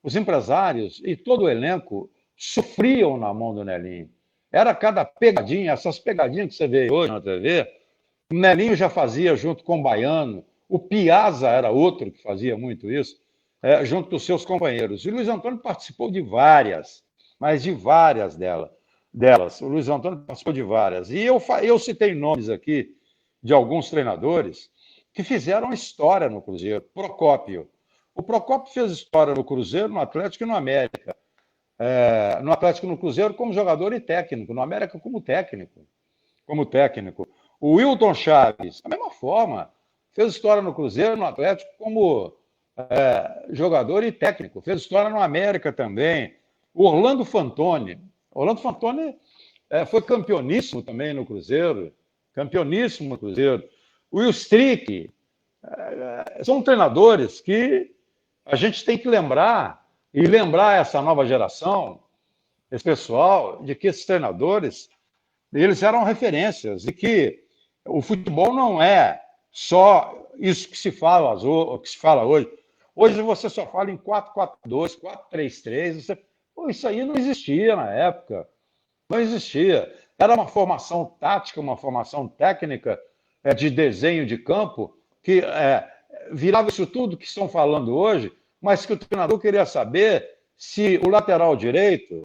Os empresários e todo o elenco sofriam na mão do Nelinho. Era cada pegadinha, essas pegadinhas que você vê hoje na TV, O Nelinho já fazia junto com o Baiano, o Piazza era outro que fazia muito isso, junto dos seus companheiros. E o Luiz Antônio participou de várias, mas de várias delas. O Luiz Antônio participou de várias. E eu citei nomes aqui de alguns treinadores que fizeram história no Cruzeiro. Procópio. O Procópio fez história no Cruzeiro, no Atlético e no América. No Atlético e no Cruzeiro como jogador e técnico, no América como técnico. O Wilton Chaves, da mesma forma, fez história no Cruzeiro, no Atlético como jogador e técnico. Fez história no América também. O Orlando Fantoni. Foi campeoníssimo também no Cruzeiro. O Will Strick. São treinadores que a gente tem que lembrar, e lembrar essa nova geração, esse pessoal, de que esses treinadores, eles eram referências, e que o futebol não é só isso que se fala hoje. Hoje você só fala em 4-4-2, 4-3-3. Isso aí não existia na época. Não existia. Era uma formação tática, uma formação técnica de desenho de campo, que virava isso tudo que estão falando hoje, mas que o treinador queria saber se o lateral direito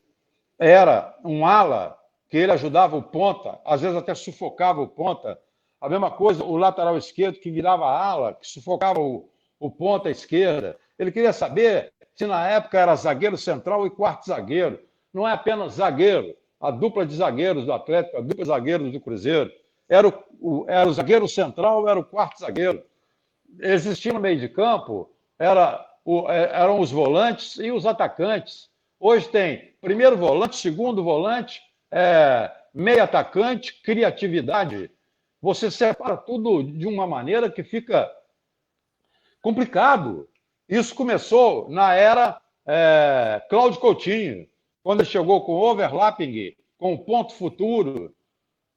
era um ala, que ele ajudava o ponta, às vezes até sufocava o ponta. A mesma coisa, o lateral esquerdo, que virava ala, que sufocava o ponta esquerda. Ele queria saber se na época era zagueiro central e quarto zagueiro. Não é apenas zagueiro, a dupla de zagueiros do Atlético, a dupla de zagueiros do Cruzeiro. Era o zagueiro central, era o quarto zagueiro. Existia no meio de campo, eram os volantes e os atacantes. Hoje tem primeiro volante, segundo volante, meio atacante, criatividade. Você separa tudo de uma maneira que fica complicado. Isso começou na era Cláudio Coutinho, quando ele chegou com overlapping, com ponto futuro,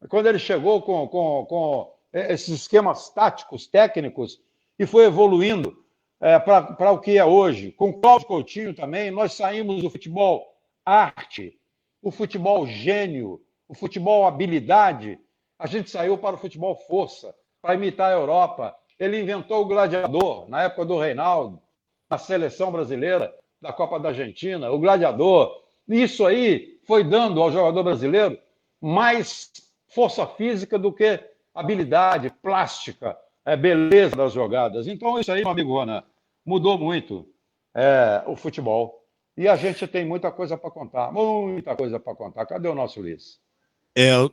quando ele chegou com esses esquemas táticos, técnicos, e foi evoluindo para o que é hoje. Com Cláudio Coutinho também, nós saímos do futebol arte, o futebol gênio, o futebol habilidade. A gente saiu para o futebol força, para imitar a Europa. Ele inventou o gladiador, na época do Reinaldo, na seleção brasileira, da Copa da Argentina, o gladiador. Isso aí foi dando ao jogador brasileiro mais força física do que habilidade, plástica, beleza das jogadas. Então, isso aí, meu amigo Ronan, mudou muito o futebol. E a gente tem muita coisa para contar, muita coisa para contar. Cadê o nosso Luiz?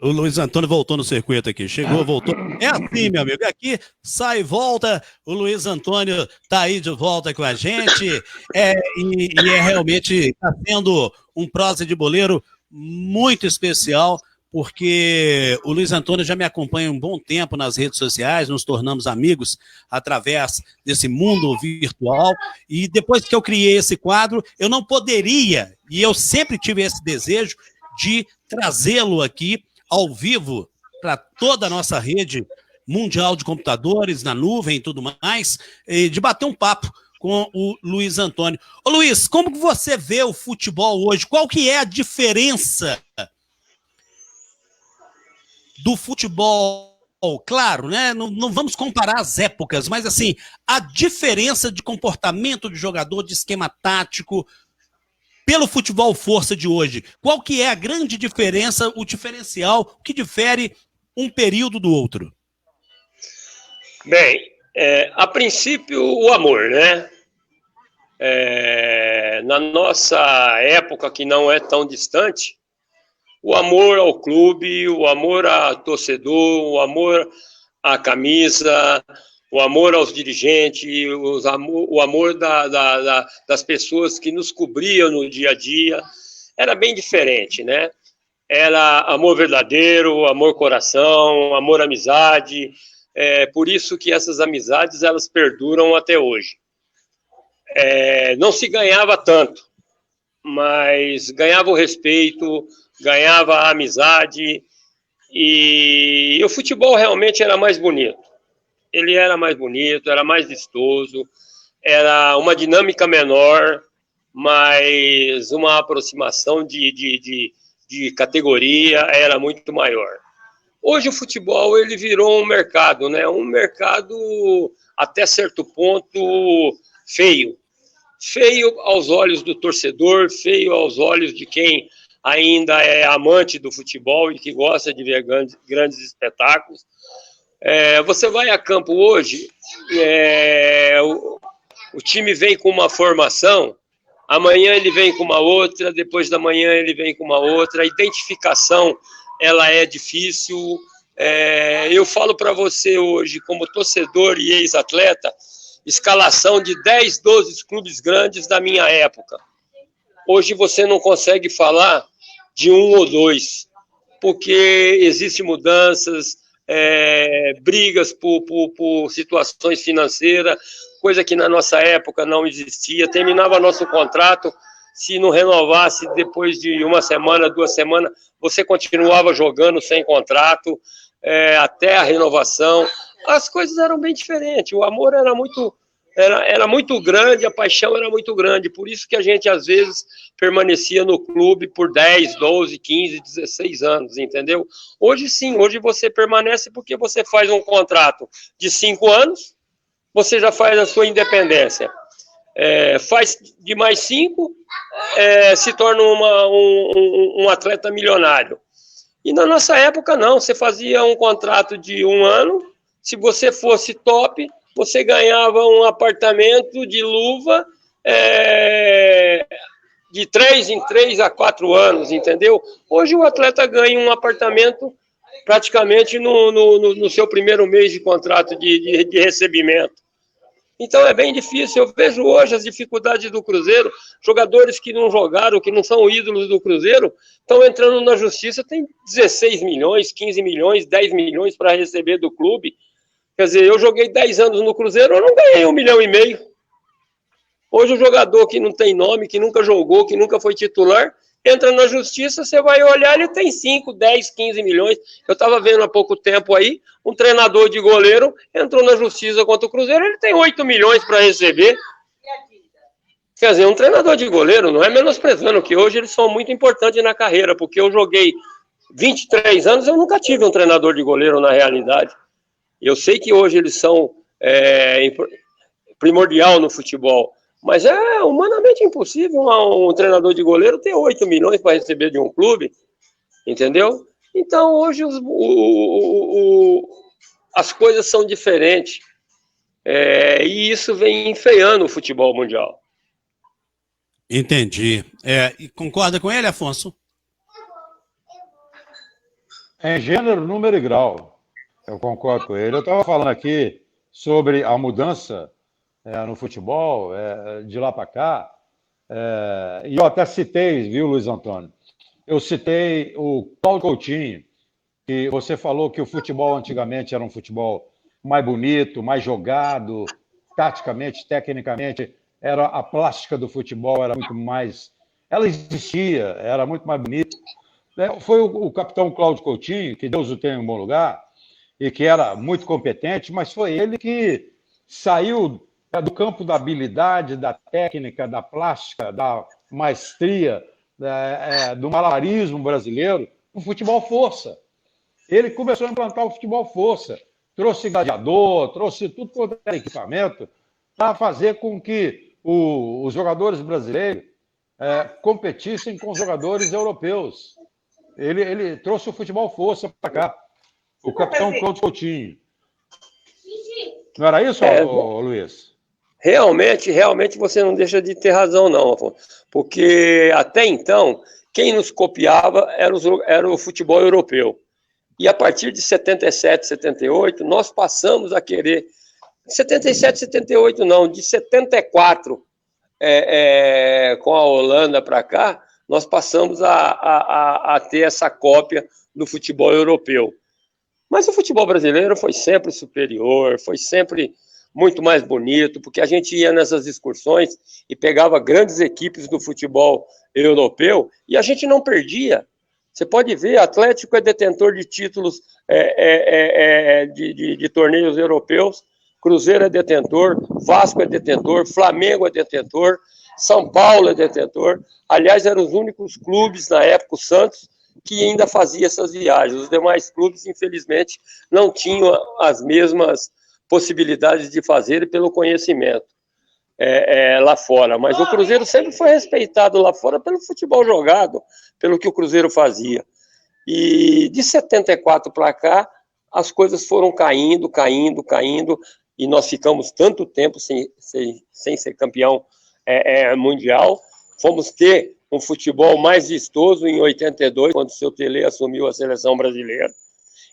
O Luiz Antônio voltou no circuito aqui. Chegou, voltou. É assim, meu amigo. Aqui sai e volta. O Luiz Antônio tá aí de volta com a gente. E realmente está sendo um prosa de boleiro muito especial, porque o Luiz Antônio já me acompanha um bom tempo nas redes sociais, nos tornamos amigos através desse mundo virtual, e depois que eu criei esse quadro, eu não poderia, e eu sempre tive esse desejo, de trazê-lo aqui ao vivo para toda a nossa rede mundial de computadores, na nuvem e tudo mais, e de bater um papo com o Luiz Antônio. Ô Luiz, como que você vê o futebol hoje? Qual que é a diferença do futebol? Claro, né? Não vamos comparar as épocas, mas assim, a diferença de comportamento de jogador, de esquema tático, pelo futebol força de hoje. Qual que é a grande diferença, o diferencial, o que difere um período do outro? Bem, a princípio, o amor, né? Na nossa época, que não é tão distante, o amor ao clube, o amor ao torcedor, o amor à camisa, o amor aos dirigentes, o amor das pessoas que nos cobriam no dia a dia, era bem diferente, né? Era amor verdadeiro, amor coração, amor amizade. Por isso que essas amizades, elas perduram até hoje. Não se ganhava tanto, mas ganhava o respeito, ganhava a amizade, e o futebol realmente era mais bonito. Ele era mais bonito, era mais vistoso, era uma dinâmica menor, mas uma aproximação de categoria era muito maior. Hoje o futebol ele virou um mercado, né? Um mercado até certo ponto feio. Feio aos olhos do torcedor, feio aos olhos de quem ainda é amante do futebol e que gosta de ver grandes espetáculos. Você vai a campo hoje, o time vem com uma formação, amanhã ele vem com uma outra, depois da manhã ele vem com uma outra, a identificação ela é difícil. Eu falo para você hoje, como torcedor e ex-atleta, escalação de 10, 12 clubes grandes da minha época. Hoje você não consegue falar de um ou dois, porque existem mudanças, brigas por situações financeiras, coisa que na nossa época não existia. Terminava nosso contrato, se não renovasse depois de uma semana, 2 semanas, você continuava jogando sem contrato, até a renovação. As coisas eram bem diferentes, o amor era muito grande, a paixão era muito grande, por isso que a gente às vezes permanecia no clube por 10, 12, 15, 16 anos, entendeu? Hoje sim, hoje você permanece porque você faz um contrato de 5 anos, você já faz a sua independência. Faz de mais 5, se torna um atleta milionário. E na nossa época não, você fazia um contrato de 1 ano, se você fosse top, você ganhava um apartamento de luva de 3 em 3 a 4 anos, entendeu? Hoje o atleta ganha um apartamento praticamente no seu primeiro mês de contrato de recebimento. Então é bem difícil. Eu vejo hoje as dificuldades do Cruzeiro, jogadores que não jogaram, que não são ídolos do Cruzeiro, estão entrando na justiça, tem 16 milhões, 15 milhões, 10 milhões para receber do clube. Quer dizer, eu joguei 10 anos no Cruzeiro, eu não ganhei 1,5 milhão. Hoje o jogador que não tem nome, que nunca jogou, que nunca foi titular, entra na justiça, você vai olhar, ele tem 5, 10, 15 milhões. Eu estava vendo há pouco tempo aí, um treinador de goleiro entrou na justiça contra o Cruzeiro, ele tem 8 milhões para receber. Quer dizer, um treinador de goleiro, não é menosprezando, que hoje eles são muito importantes na carreira, porque eu joguei 23 anos, eu nunca tive um treinador de goleiro na realidade. Eu sei que hoje eles são primordial no futebol, mas é humanamente impossível um treinador de goleiro ter 8 milhões para receber de um clube, entendeu? Então, hoje as coisas são diferentes, e isso vem enfeiando o futebol mundial. Entendi. E concorda com ele, Afonso? Em gênero, número e grau. Eu concordo com ele. Eu estava falando aqui sobre a mudança no futebol, de lá para cá, e eu até citei, viu, Luiz Antônio? Eu citei o Cláudio Coutinho, que você falou que o futebol antigamente era um futebol mais bonito, mais jogado, taticamente, tecnicamente, a plástica do futebol era muito mais... Ela existia, era muito mais bonita. Foi o capitão Cláudio Coutinho, que Deus o tenha em um bom lugar, e que era muito competente, mas foi ele que saiu do campo da habilidade, da técnica, da plástica, da maestria, do malabarismo brasileiro, o futebol força. Ele começou a implantar o futebol força, trouxe gladiador, trouxe tudo quanto era equipamento, para fazer com que os jogadores brasileiros competissem com os jogadores europeus. Ele trouxe o futebol força para cá, o capitão Cláudio Coutinho. Não era isso, Luiz? Realmente você não deixa de ter razão, não, Afonso. Porque até então, quem nos copiava era o futebol europeu. E a partir de 77, 78, nós passamos a querer... 77, 78 não, de 74 com a Holanda para cá, nós passamos a ter essa cópia do futebol europeu. Mas o futebol brasileiro foi sempre superior, foi sempre muito mais bonito, porque a gente ia nessas excursões e pegava grandes equipes do futebol europeu e a gente não perdia. Você pode ver, Atlético é detentor de títulos de torneios europeus, Cruzeiro é detentor, Vasco é detentor, Flamengo é detentor, São Paulo é detentor. Aliás, eram os únicos clubes na época, o Santos, que ainda fazia essas viagens. Os demais clubes, infelizmente, não tinham as mesmas possibilidades de fazer pelo conhecimento lá fora. Mas o Cruzeiro sempre foi respeitado lá fora pelo futebol jogado, pelo que o Cruzeiro fazia. E de 74 para cá, as coisas foram caindo, e nós ficamos tanto tempo sem ser campeão mundial. Fomos ter um futebol mais vistoso em 82, quando o seu Tele assumiu a seleção brasileira.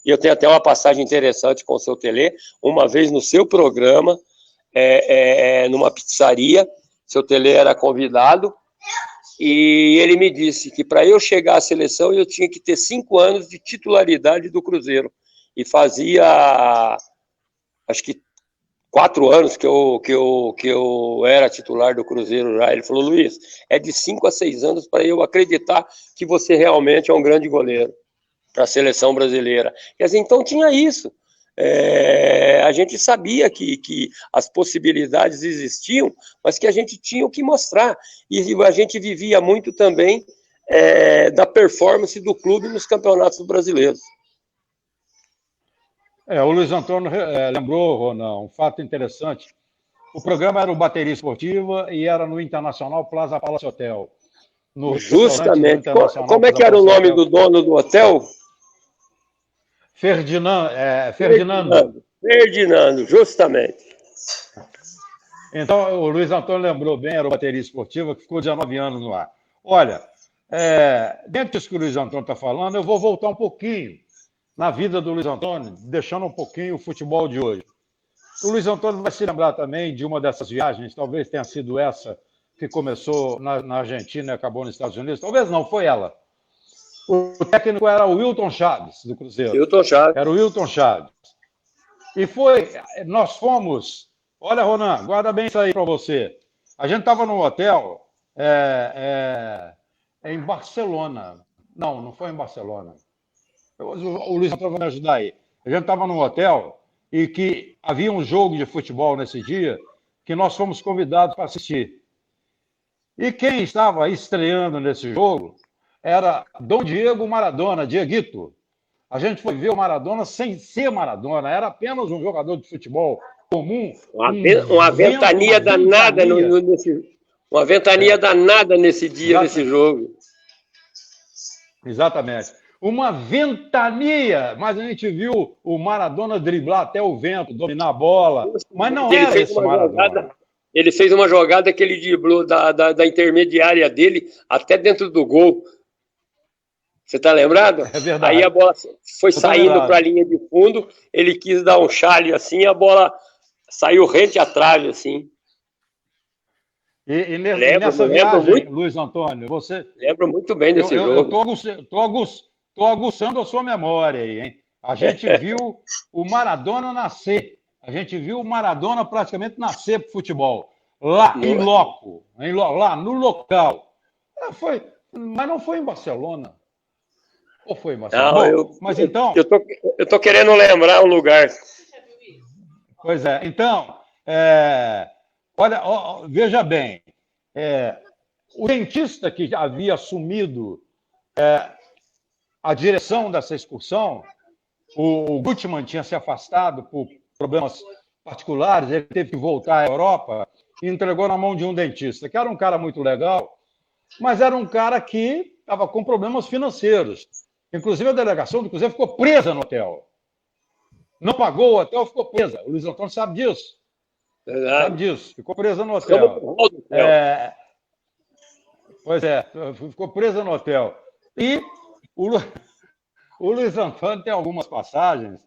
E eu tenho até uma passagem interessante com o seu Tele. Uma vez no seu programa, numa pizzaria, o seu Tele era convidado, e ele me disse que para eu chegar à seleção eu tinha que ter 5 anos de titularidade do Cruzeiro. E fazia, acho que 4 anos que eu era titular do Cruzeiro já. Ele falou: Luiz, é de 5 a 6 anos para eu acreditar que você realmente é um grande goleiro para a seleção brasileira. E assim, então tinha isso. A gente sabia que as possibilidades existiam, mas que a gente tinha que mostrar. E a gente vivia muito também da performance do clube nos campeonatos brasileiros. O Luiz Antônio lembrou, Ronan, um fato interessante. O programa era o Bateria Esportiva e era no Internacional Plaza Palace Hotel. Justamente. Como é que era o nome do dono do hotel? Ferdinando, justamente. Então, o Luiz Antônio lembrou bem, era o Bateria Esportiva, que ficou 19 anos no ar. Olha, dentro disso que o Luiz Antônio está falando, eu vou voltar um pouquinho na vida do Luiz Antônio, deixando um pouquinho o futebol de hoje. O Luiz Antônio vai se lembrar também de uma dessas viagens, talvez tenha sido essa que começou na Argentina e acabou nos Estados Unidos. Talvez não, foi ela. O técnico era o Wilton Chaves, do Cruzeiro. Wilton Chaves. Era o Wilton Chaves. E nós fomos... Olha, Ronan, guarda bem isso aí para você. A gente estava num hotel em Barcelona. Não foi em Barcelona. O Luiz Antônio vai me ajudar aí. A gente estava num hotel e que havia um jogo de futebol nesse dia que nós fomos convidados para assistir. E quem estava estreando nesse jogo era Dom Diego Maradona, Dieguito. A gente foi ver o Maradona sem ser Maradona, era apenas um jogador de futebol comum. Uma ventania danada uma ventania danada nesse dia, nesse jogo. Exatamente. Uma ventania, mas a gente viu o Maradona driblar até o vento, dominar a bola, mas não era esse Maradona. Ele fez uma jogada que ele driblou da intermediária dele até dentro do gol. Você está lembrado? É verdade. Aí a bola foi saindo para a linha de fundo, ele quis dar um chale assim, a bola saiu rente à trave, assim. E nessa viagem, Luiz Antônio, você... Lembro muito bem desse jogo. Estou aguçando a sua memória aí, hein? A gente viu o Maradona nascer. A gente viu o Maradona praticamente nascer para o futebol. Lá, em loco. Lá, no local. Mas não foi em Barcelona. Ou foi em Barcelona? Não, mas então... Eu tô querendo lembrar o lugar. Pois é. Então, olha, veja bem. O dentista que havia assumido a direção dessa excursão, o Gutmann tinha se afastado por problemas particulares, ele teve que voltar à Europa e entregou na mão de um dentista, que era um cara muito legal, mas era um cara que estava com problemas financeiros. Inclusive, a delegação do Cruzeiro ficou presa no hotel. Não pagou o hotel, ficou presa. O Luiz Antônio sabe disso. Verdade. Sabe disso. Ficou presa no hotel. Pois é, ficou presa no hotel. E o Luiz Antônio tem algumas passagens,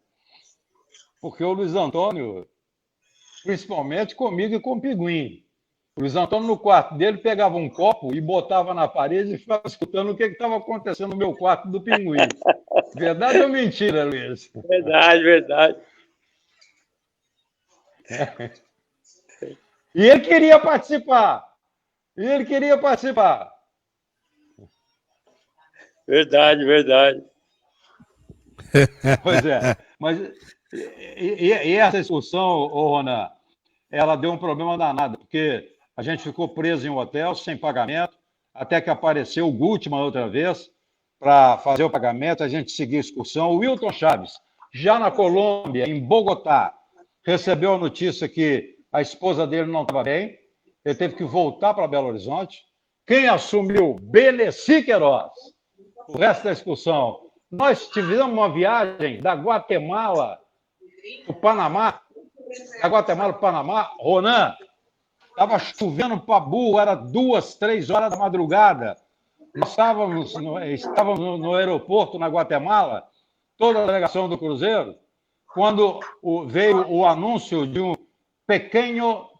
porque o Luiz Antônio, principalmente comigo e com o Pinguim, o Luiz Antônio, no quarto dele, pegava um copo e botava na parede e ficava escutando o que estava acontecendo no meu quarto do Pinguim. Verdade ou mentira, Luiz? Verdade. E ele queria participar. Verdade. Pois é. Mas e essa excursão, Ronan, ela deu um problema danado, porque a gente ficou preso em um hotel sem pagamento, até que apareceu o Gutmann outra vez. para fazer o pagamento, a gente seguir a excursão. O Wilton Chaves, já na Colômbia, em Bogotá, recebeu a notícia que a esposa dele não estava bem, ele teve que voltar para Belo Horizonte. Quem assumiu? Beneci Queiroz. O resto da excursão. Nós tivemos uma viagem da Guatemala para o Panamá, da Guatemala para o Panamá, Ronan, estava chovendo para burro, era 2, 3 horas da madrugada. Nós estávamos no aeroporto, na Guatemala, toda a delegação do Cruzeiro, quando veio o anúncio de um pequeno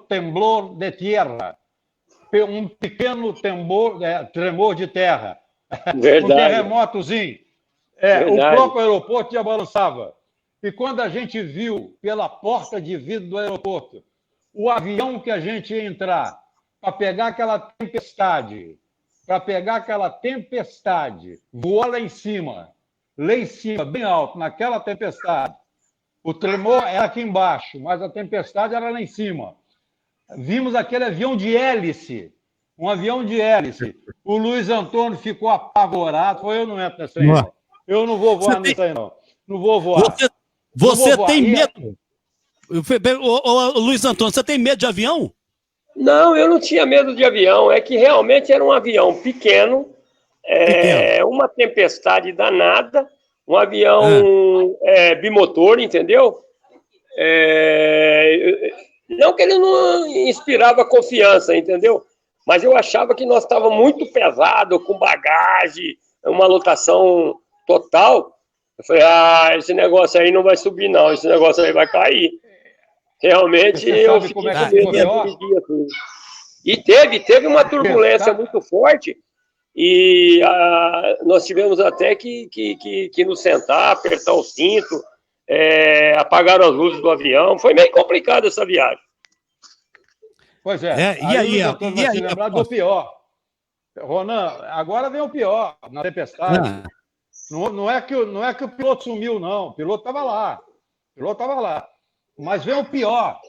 temblor de terra, um pequeno tremor de terra, Verdade. um terremotozinho. O próprio aeroporto já balançava. E quando a gente viu pela porta de vidro do aeroporto o avião que a gente ia entrar para pegar aquela tempestade, voar lá em cima, bem alto, naquela tempestade. O tremor era aqui embaixo, mas a tempestade era lá em cima. Vimos aquele avião de hélice, um avião de hélice. O Luiz Antônio ficou apavorado. Foi, eu não entro nessa aí, não. Eu não vou voar nisso aí, não. Não vou voar. Você tem medo? Luiz Antônio, você tem medo de avião? Não, eu não tinha medo de avião. É que realmente era um avião pequeno, uma tempestade danada, um avião bimotor, entendeu? Não que ele não inspirava confiança, entendeu? Mas eu achava que nós estávamos muito pesados, com bagagem, uma lotação total. Eu falei, esse negócio aí não vai subir, não. Esse negócio aí vai cair. Realmente, eu fiquei com medo. E teve uma turbulência muito forte. E nós tivemos até que nos sentar, apertar o cinto, apagar as luzes do avião. Foi meio complicado essa viagem. Pois é. E aí, se lembrar do pior. Ronan, agora vem o pior, na tempestade. Não é que o piloto sumiu, não. O piloto estava lá. Mas vem o pior.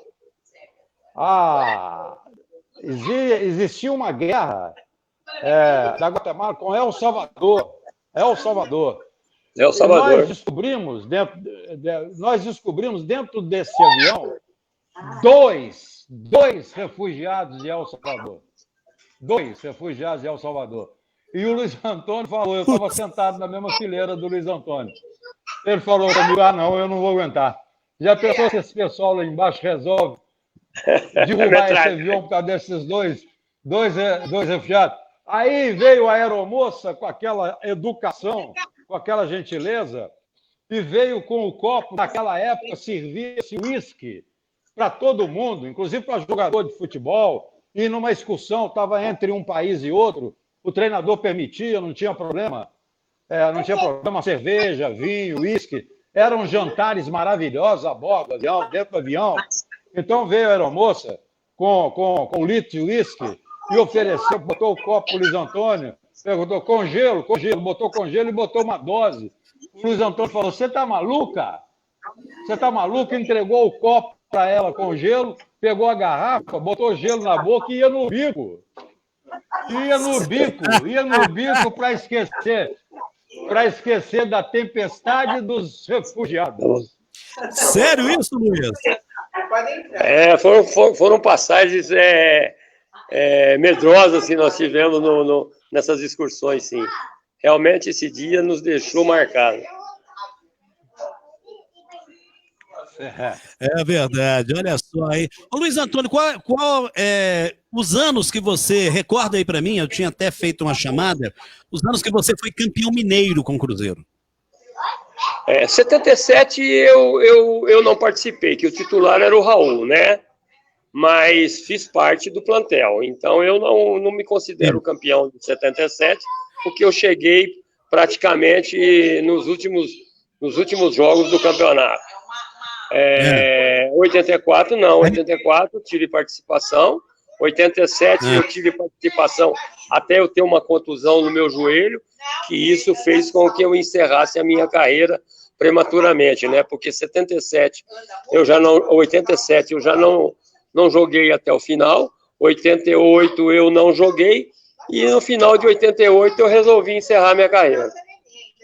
Existia uma guerra da Guatemala com El Salvador. Nós descobrimos dentro desse avião dois refugiados de El Salvador. E o Luiz Antônio falou, eu estava sentado na mesma fileira do Luiz Antônio. Ele falou comigo, não, eu não vou aguentar. Já pensou se esse pessoal lá embaixo resolve derrubar esse avião por causa desses dois refugiados? Aí veio a aeromoça com aquela educação, com aquela gentileza, e veio com o copo, naquela época, servia-se uísque para todo mundo, inclusive para jogador de futebol, e numa excursão, estava entre um país e outro, o treinador permitia, não tinha problema. Cerveja, vinho, uísque. Eram jantares maravilhosos a bordo do avião, dentro do avião. Então veio a aeromoça com um litro de uísque e ofereceu, botou o copo para o Luiz Antônio, perguntou, congelo, botou congelo e botou uma dose. O Luiz Antônio falou, você está maluca? Você está maluca? Entregou o copo para ela com gelo, pegou a garrafa, botou gelo na boca e ia no bico. Ia no bico para esquecer da tempestade dos refugiados. Sério isso, Luiz? Foram passagens medrosas que nós tivemos nessas excursões, sim. Realmente esse dia nos deixou marcado. É verdade, olha só aí. Ô, Luiz Antônio, qual os anos que você, recorda aí para mim, eu tinha até feito uma chamada, os anos que você foi campeão mineiro com o Cruzeiro? 77 eu não participei, que o titular era o Raul, né? Mas fiz parte do plantel, então eu não me considero campeão de 77, porque eu cheguei praticamente nos últimos jogos do campeonato. 84 não, 84 tive participação, 87 eu tive participação até eu ter uma contusão no meu joelho, que isso fez com que eu encerrasse a minha carreira prematuramente, né? Porque 87 eu já não joguei até o final, 88 eu não joguei e no final de 88 eu resolvi encerrar minha carreira.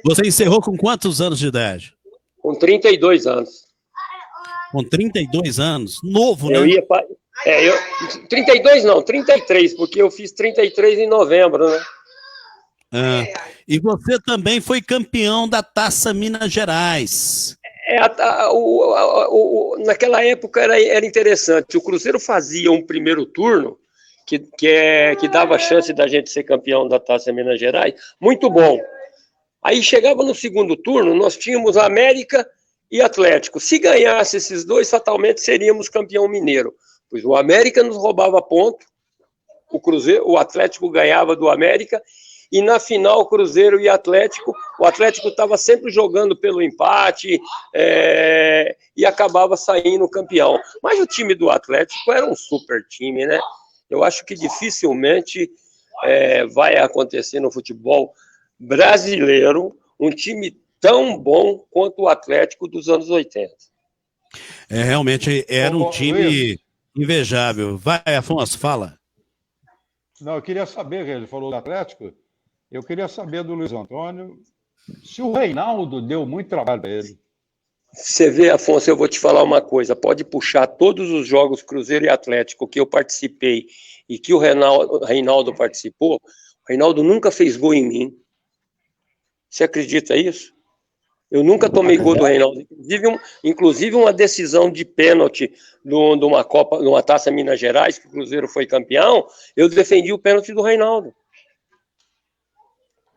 Você encerrou com quantos anos de idade? Com 32 anos. Com 32 anos? Novo, né? Eu ia para... 32 não, 33, porque eu fiz 33 em novembro, né? E você também foi campeão da Taça Minas Gerais. Naquela época era interessante. O Cruzeiro fazia um primeiro turno que dava chance da gente ser campeão da Taça Minas Gerais, muito bom. Aí chegava no segundo turno, nós tínhamos América e Atlético. Se ganhasse esses dois, fatalmente seríamos campeão mineiro. Pois o América nos roubava ponto, o Atlético ganhava do América, e na final, Cruzeiro e Atlético, o Atlético estava sempre jogando pelo empate e acabava saindo campeão. Mas o time do Atlético era um super time, né? Eu acho que dificilmente vai acontecer no futebol brasileiro um time tão bom quanto o Atlético dos anos 80. Realmente era um time invejável. Vai, Afonso, fala. Não, eu queria saber, ele falou do Atlético, eu queria saber do Luiz Antônio se o Reinaldo deu muito trabalho para ele. Você vê, Afonso, eu vou te falar uma coisa, pode puxar todos os jogos Cruzeiro e Atlético que eu participei e que o Reinaldo participou, o Reinaldo nunca fez gol em mim. Você acredita isso? Eu nunca tomei gol do Reinaldo. Inclusive uma decisão de pênalti numa Copa, numa Taça Minas Gerais, que o Cruzeiro foi campeão, eu defendi o pênalti do Reinaldo.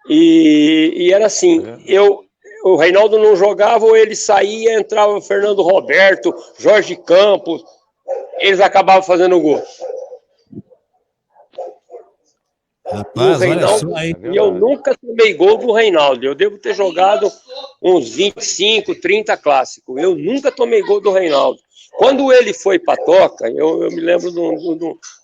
E era assim, o Reinaldo não jogava, ou ele saía, entrava o Fernando Roberto, Jorge Campos, eles acabavam fazendo gol. Rapaz, olha só aí. E eu nunca tomei gol do Reinaldo. Eu devo ter jogado uns 25, 30 clássicos. Eu nunca tomei gol do Reinaldo. Quando ele foi para a Toca, eu me lembro de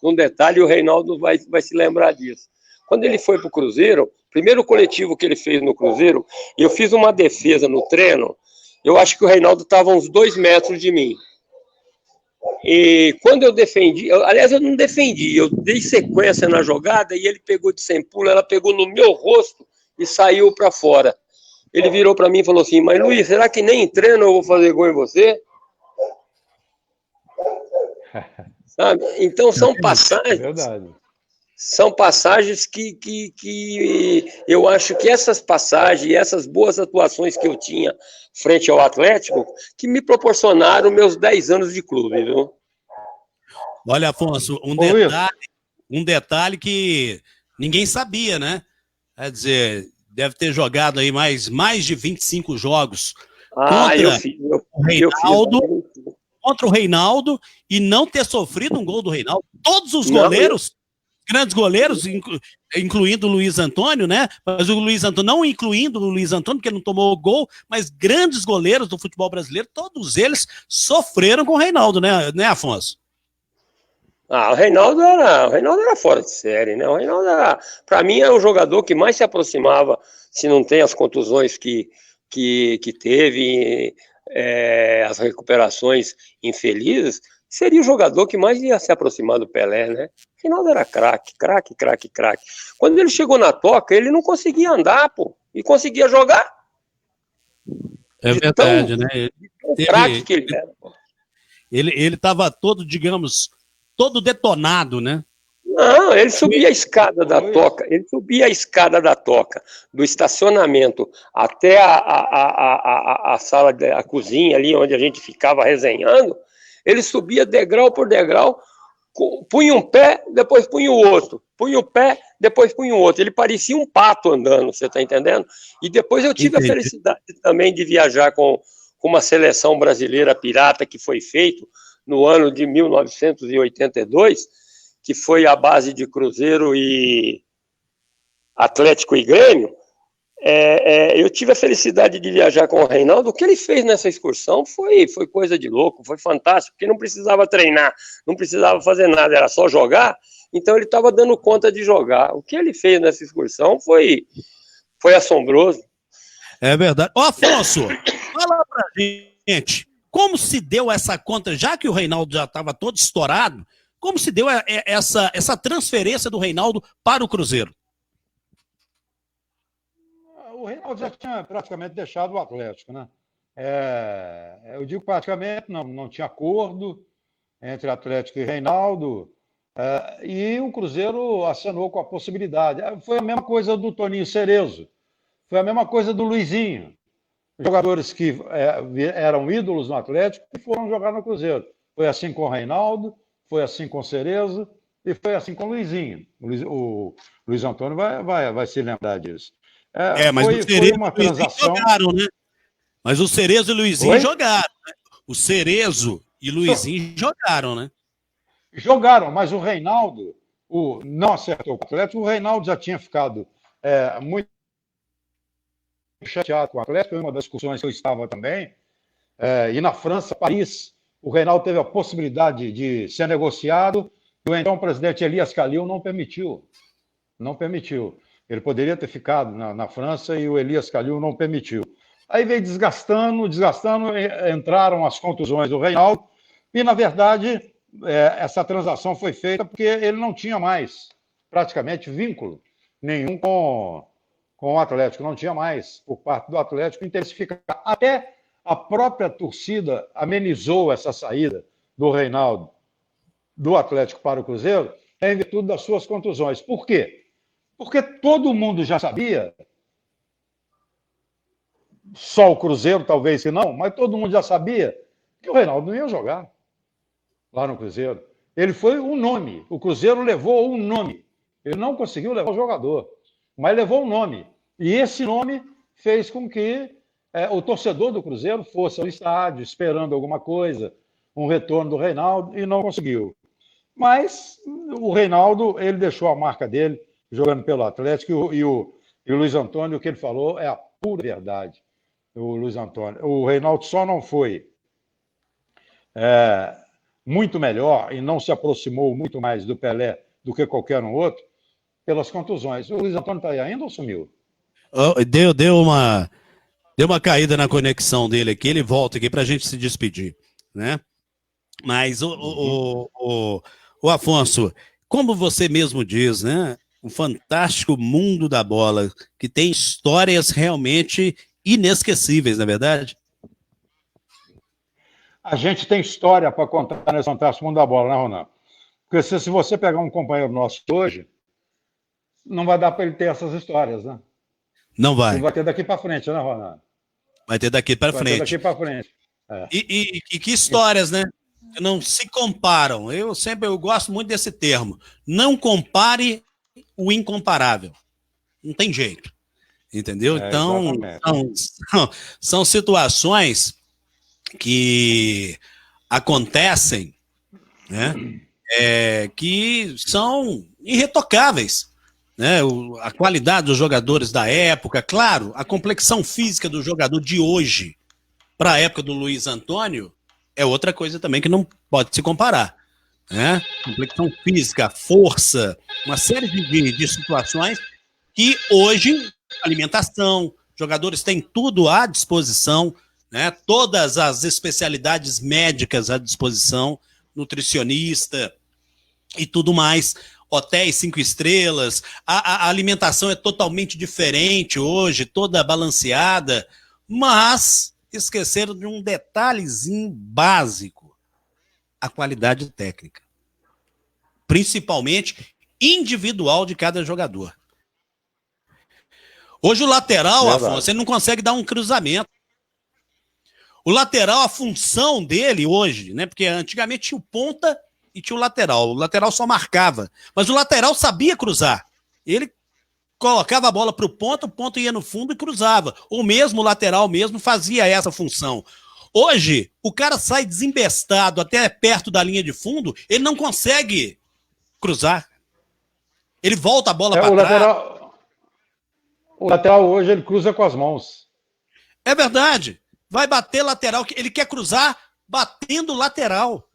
um detalhe, e o Reinaldo vai se lembrar disso. Quando ele foi para o Cruzeiro, primeiro coletivo que ele fez no Cruzeiro, eu fiz uma defesa no treino, eu acho que o Reinaldo estava a uns 2 metros de mim. E quando eu defendi, aliás, eu não defendi, eu dei sequência na jogada e ele pegou de sem pulo, ela pegou no meu rosto e saiu para fora. Ele virou para mim e falou assim: mas Luiz, será que nem em treino eu vou fazer gol em você? Sabe? Então são passagens. Verdade. São passagens que eu acho que essas passagens, essas boas atuações que eu tinha frente ao Atlético, que me proporcionaram meus 10 anos de clube, viu? Olha, Afonso, um detalhe que ninguém sabia, né? Quer dizer, deve ter jogado aí mais de 25 jogos contra o Reinaldo e não ter sofrido um gol do Reinaldo. Todos os goleiros, grandes goleiros, incluindo o Luiz Antônio, né? Mas o Luiz Antônio, não incluindo o Luiz Antônio, porque ele não tomou gol, mas grandes goleiros do futebol brasileiro, todos eles sofreram com o Reinaldo, né, Afonso? O Reinaldo era fora de série, né? O Reinaldo era, para mim, é o jogador que mais se aproximava, se não tem as contusões que teve, as recuperações infelizes, seria o jogador que mais ia se aproximar do Pelé, né? O Reinaldo era craque. Quando ele chegou na Toca, ele não conseguia andar, pô, e conseguia jogar. É verdade, né? Tão craque que ele era, pô. Ele estava todo, digamos, todo detonado, né? Não, ele subia a escada da Toca, do estacionamento até a sala, a cozinha ali, onde a gente ficava resenhando. Ele subia degrau por degrau, punha um pé, depois punha o outro. Punha o pé, depois punha o outro. Ele parecia um pato andando, você está entendendo? E depois eu tive a felicidade também de viajar com uma seleção brasileira pirata que foi feito no ano de 1982, que foi a base de Cruzeiro e Atlético e Grêmio. Eu tive a felicidade de viajar com o Reinaldo. O que ele fez nessa excursão foi coisa de louco, foi fantástico, porque não precisava treinar, não precisava fazer nada, era só jogar, então ele estava dando conta de jogar. O que ele fez nessa excursão foi assombroso. É verdade. Ô, Afonso, fala pra gente, como se deu essa conta, já que o Reinaldo já estava todo estourado, Como se deu essa transferência do Reinaldo para o Cruzeiro? O Reinaldo já tinha praticamente deixado o Atlético, né? Eu digo praticamente, não tinha acordo entre Atlético e Reinaldo, e o Cruzeiro acenou com a possibilidade. Foi a mesma coisa do Toninho Cerezo, foi a mesma coisa do Luizinho. Jogadores que eram ídolos no Atlético e foram jogar no Cruzeiro. Foi assim com o Reinaldo, foi assim com o Cerezo e foi assim com o Luizinho. O Luiz Antônio vai se lembrar disso. Mas o foi uma transação. Jogaram, né? Mas o Cerezo e o Luizinho Oi? jogaram. Né? O Cerezo e Luizinho jogaram, né? Jogaram, mas o Reinaldo não acertou com o Atlético. O Reinaldo já tinha ficado muito chateado com o Atlético, foi uma das discussões que eu estava também. E na França, Paris, o Reinaldo teve a possibilidade de ser negociado, e o então presidente Elias Calil não permitiu. Não permitiu. Ele poderia ter ficado na França e o Elias Calil não permitiu. Aí veio desgastando, entraram as contusões do Reinaldo, e, na verdade, essa transação foi feita porque ele não tinha mais, praticamente, vínculo nenhum com o Atlético, não tinha mais, por parte do Atlético, intensificar. Até a própria torcida amenizou essa saída do Reinaldo do Atlético para o Cruzeiro em virtude das suas contusões. Por quê? Porque todo mundo já sabia, só o Cruzeiro talvez que não, mas todo mundo já sabia que o Reinaldo não ia jogar lá no Cruzeiro. Ele foi um nome, o Cruzeiro levou um nome. Ele não conseguiu levar o jogador, mas levou um nome. E esse nome fez com que o torcedor do Cruzeiro fosse ao estádio esperando alguma coisa, um retorno do Reinaldo, e não conseguiu. Mas o Reinaldo, ele deixou a marca dele jogando pelo Atlético, e o Luiz Antônio, o que ele falou é a pura verdade. O Luiz Antônio. O Reinaldo só não foi muito melhor e não se aproximou muito mais do Pelé do que qualquer um outro pelas contusões. O Luiz Antônio está aí ainda ou sumiu? Deu uma caída na conexão dele aqui, ele volta aqui para a gente se despedir, né? Mas o Afonso, como você mesmo diz, né? Um fantástico mundo da bola que tem histórias realmente inesquecíveis, na é verdade? A gente tem história para contar nesse fantástico mundo da bola, né, Ronan? Porque se você pegar um companheiro nosso hoje, não vai dar para ele ter essas histórias, né? Não vai. Ele vai ter daqui para frente, né, Ronan? Vai ter daqui para frente. Vai ter daqui para frente. E que histórias, né? Que não se comparam. Eu gosto muito desse termo. Não compare o incomparável. Não tem jeito. Entendeu? Então, são situações que acontecem, né? Que são irretocáveis. Né? A qualidade dos jogadores da época, claro, a complexão física do jogador de hoje para a época do Luiz Antônio é outra coisa também que não pode se comparar. Né? Complexão física, força, uma série de situações que hoje, alimentação, jogadores têm tudo à disposição, né? Todas as especialidades médicas à disposição, nutricionista e tudo mais, hotéis 5 estrelas, a alimentação é totalmente diferente hoje, toda balanceada, mas esqueceram de um detalhezinho básico, a qualidade técnica, principalmente individual de cada jogador. Hoje o lateral, Afonso, ele não consegue dar um cruzamento. O lateral, a função dele hoje, né? Porque antigamente tinha o ponta e tinha o lateral só marcava, mas o lateral sabia cruzar. Ele colocava a bola para o ponto ia no fundo e cruzava. O mesmo lateral mesmo fazia essa função. Hoje, o cara sai desembestado até perto da linha de fundo, ele não consegue cruzar. Ele volta a bola para trás. O lateral hoje ele cruza com as mãos. É verdade. Vai bater lateral, ele quer cruzar batendo lateral.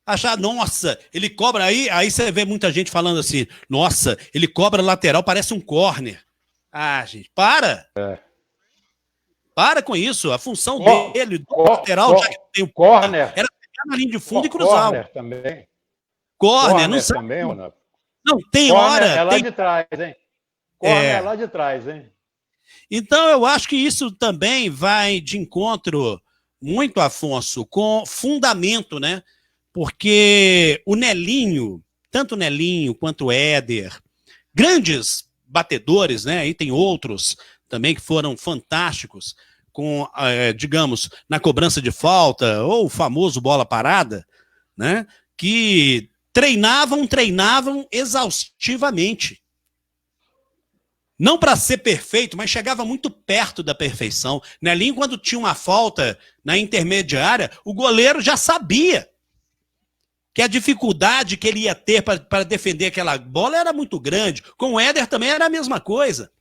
Achar, nossa, ele cobra, aí você vê muita gente falando assim, nossa, ele cobra lateral, parece um córner. Ah, gente, para! Para com isso, a função dele, do lateral, já que tem o córner, era pegar na linha de fundo e cruzar. Córner também. Corner, não sabe. Também, Ronaldo. Não, tem Corner hora. é lá tem... de trás, hein? Corner é lá de trás, hein? Então, eu acho que isso também vai de encontro muito, Afonso, com fundamento, né? Porque o Nelinho, tanto o Nelinho quanto o Éder, grandes batedores, né? E tem outros também que foram fantásticos, com, digamos, na cobrança de falta, ou o famoso bola parada, né? Que treinavam exaustivamente. Não para ser perfeito, mas chegava muito perto da perfeição. Nelinho, quando tinha uma falta na intermediária, o goleiro já sabia que a dificuldade que ele ia ter para defender aquela bola era muito grande. Com o Éder também era a mesma coisa.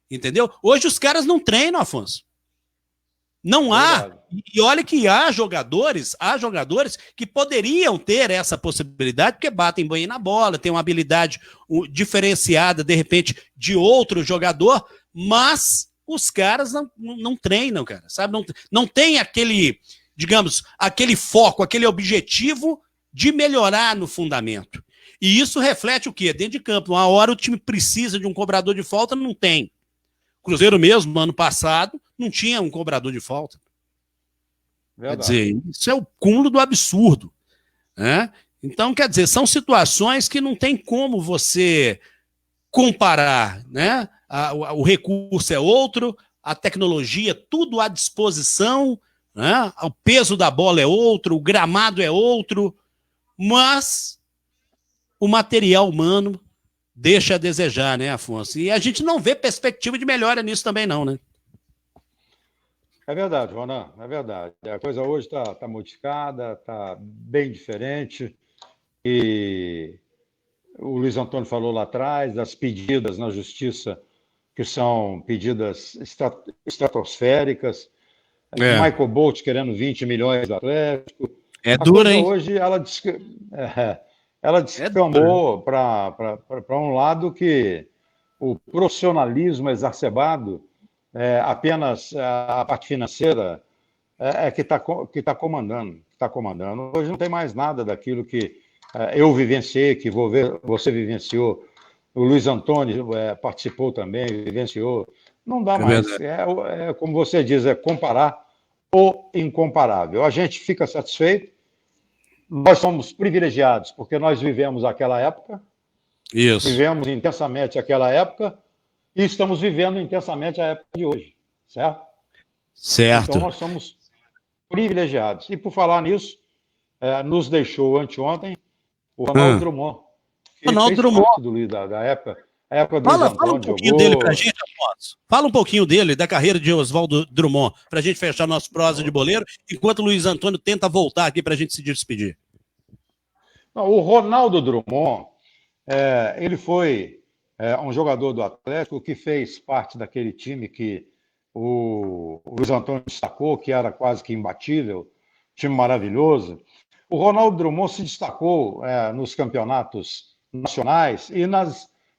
Entendeu? Hoje os caras não treinam, Afonso. Não há. E olha que há jogadores que poderiam ter essa possibilidade, porque batem bem na bola, têm uma habilidade diferenciada, de repente, de outro jogador, mas os caras não treinam, cara, sabe? Não tem aquele, digamos, aquele foco, aquele objetivo de melhorar no fundamento. E isso reflete o quê? Dentro de campo. Uma hora o time precisa de um cobrador de falta, não tem. Cruzeiro mesmo, ano passado, não tinha um cobrador de falta. Verdade. Quer dizer, isso é o cúmulo do absurdo. Né? Então, quer dizer, são situações que não tem como você comparar. Né? O recurso é outro, a tecnologia, tudo à disposição, né? O peso da bola é outro, o gramado é outro, mas o material humano deixa a desejar, né, Afonso? E a gente não vê perspectiva de melhora nisso também, não, né? É verdade, Ronan, é verdade. A coisa hoje está modificada, está bem diferente. E o Luiz Antônio falou lá atrás das pedidas na justiça, que são pedidas estratosféricas. Michael Bolt querendo 20 milhões do Atlético. É dura, hein? Hoje ela descambou para um lado que o profissionalismo exacerbado, apenas a parte financeira, que está comandando. Hoje não tem mais nada daquilo que eu vivenciei, que você vivenciou, o Luiz Antônio participou também, vivenciou. Não dá mais. Como você diz, comparar o incomparável. A gente fica satisfeito. Nós somos privilegiados porque nós vivemos aquela época, vivemos intensamente aquela época e estamos vivendo intensamente a época de hoje, certo? Certo. Então nós somos privilegiados. E por falar nisso, nos deixou anteontem o Ronaldo Drummond, que Ronaldo fez Drummond. parte da época do Fala Antônio, um pouquinho dele pra gente, Afonso. Fala um pouquinho dele, da carreira de Oswaldo Drummond, pra gente fechar nosso prosa de boleiro, enquanto o Luiz Antônio tenta voltar aqui pra gente se despedir. O Ronaldo Drummond, ele foi um jogador do Atlético que fez parte daquele time que o Luiz Antônio destacou, que era quase que imbatível, time maravilhoso. O Ronaldo Drummond se destacou nos campeonatos nacionais e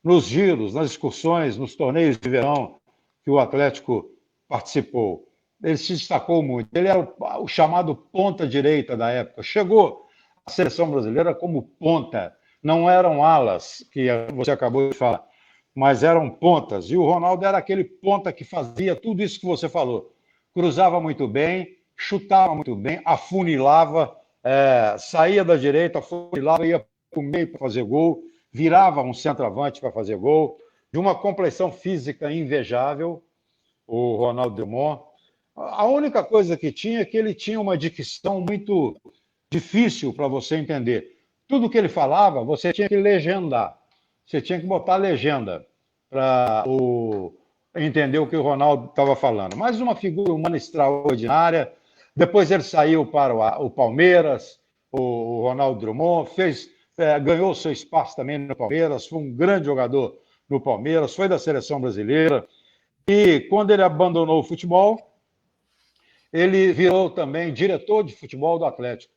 nos giros, nas excursões, nos torneios de verão que o Atlético participou. Ele se destacou muito. Ele era o chamado ponta-direita da época. Chegou à seleção brasileira como ponta. Não eram alas, que você acabou de falar, mas eram pontas. E o Ronaldo era aquele ponta que fazia tudo isso que você falou. Cruzava muito bem, chutava muito bem, afunilava, saía da direita, afunilava, ia para o meio para fazer gol, virava um centroavante para fazer gol, de uma complexão física invejável, o Ronaldo Drummond. A única coisa que tinha é que ele tinha uma dicção muito difícil para você entender. Tudo que ele falava, você tinha que legendar. Você tinha que botar legenda para entender o que o Ronaldo estava falando. Mas uma figura humana extraordinária. Depois ele saiu para o Palmeiras, o Ronaldo Drummond, ganhou seu espaço também no Palmeiras, foi um grande jogador no Palmeiras, foi da seleção brasileira. E quando ele abandonou o futebol, ele virou também diretor de futebol do Atlético.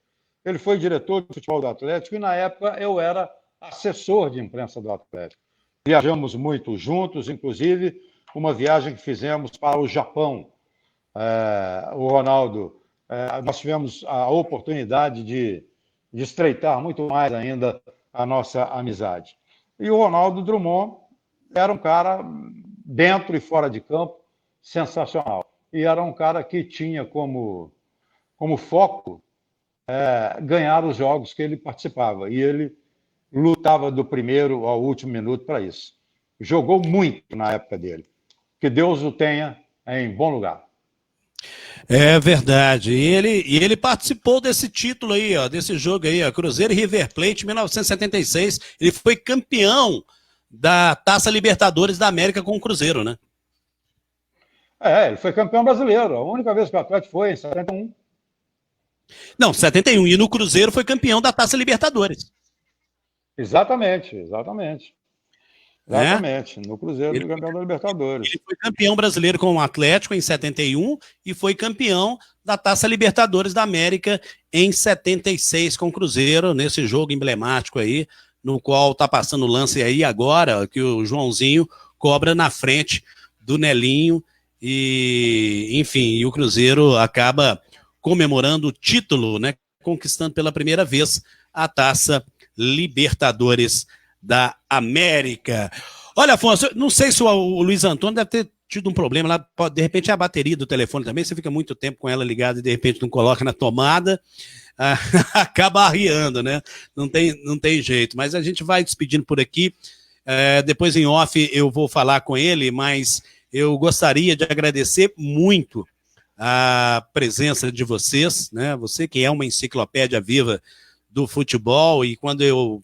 Ele foi diretor de futebol do Atlético e, na época, eu era assessor de imprensa do Atlético. Viajamos muito juntos, inclusive uma viagem que fizemos para o Japão. O Ronaldo, nós tivemos a oportunidade de de estreitar muito mais ainda a nossa amizade. E o Ronaldo Drummond era um cara, dentro e fora de campo, sensacional. E era um cara que tinha como foco ganhar os jogos que ele participava. E ele lutava do primeiro ao último minuto para isso. Jogou muito na época dele. Que Deus o tenha em bom lugar. É verdade. E ele participou desse título aí, ó, desse jogo aí, ó, Cruzeiro e River Plate, 1976. Ele foi campeão da Taça Libertadores da América com o Cruzeiro, né? Ele foi campeão brasileiro. A única vez que o Atlético foi em 71. Não, 71. E no Cruzeiro foi campeão da Taça Libertadores. Exatamente. No Cruzeiro Ele foi campeão da Libertadores. Ele foi campeão brasileiro com o Atlético em 71 e foi campeão da Taça Libertadores da América em 76 com o Cruzeiro, nesse jogo emblemático aí, no qual tá passando o lance aí agora, que o Joãozinho cobra na frente do Nelinho e, enfim, e o Cruzeiro acaba comemorando o título, né, conquistando pela primeira vez a Taça Libertadores da América. Olha, Afonso, não sei se o Luiz Antônio deve ter tido um problema lá, de repente a bateria do telefone também, você fica muito tempo com ela ligada e de repente não coloca na tomada, acaba arriando, né? Não tem jeito, mas a gente vai despedindo por aqui, depois em off eu vou falar com ele, mas eu gostaria de agradecer muito a presença de vocês, né? Você que é uma enciclopédia viva do futebol, e quando eu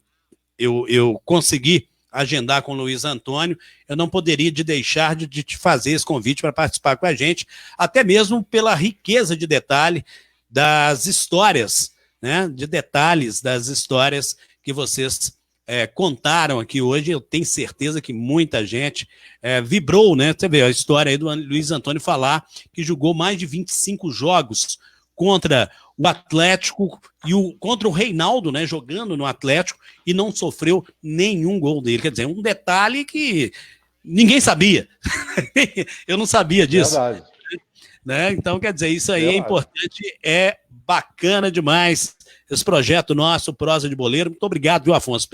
consegui agendar com o Luiz Antônio, eu não poderia deixar de te fazer esse convite para participar com a gente, até mesmo pela riqueza de detalhe das histórias, né, de detalhes das histórias que vocês contaram aqui hoje. Eu tenho certeza que muita gente vibrou, né? Você vê a história aí do Luiz Antônio falar que jogou mais de 25 jogos contra o Atlético e contra o Reinaldo, né, jogando no Atlético, e não sofreu nenhum gol dele. Quer dizer, um detalhe que ninguém sabia. Eu não sabia disso. Verdade. Né? Então, quer dizer, isso aí é importante, é bacana demais. Esse projeto nosso, Prosa de Boleiro. Muito obrigado, viu, Afonso,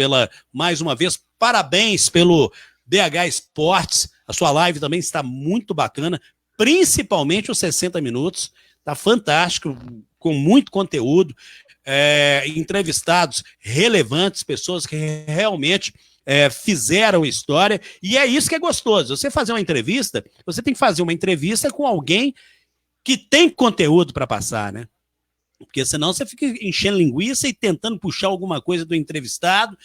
mais uma vez. Parabéns pelo BH Esportes. A sua live também está muito bacana, principalmente os 60 minutos. Está fantástico, com muito conteúdo, entrevistados relevantes, pessoas que realmente fizeram história, e é isso que é gostoso. Você fazer uma entrevista, você tem que fazer uma entrevista com alguém que tem conteúdo para passar, né? Porque senão você fica enchendo linguiça e tentando puxar alguma coisa do entrevistado,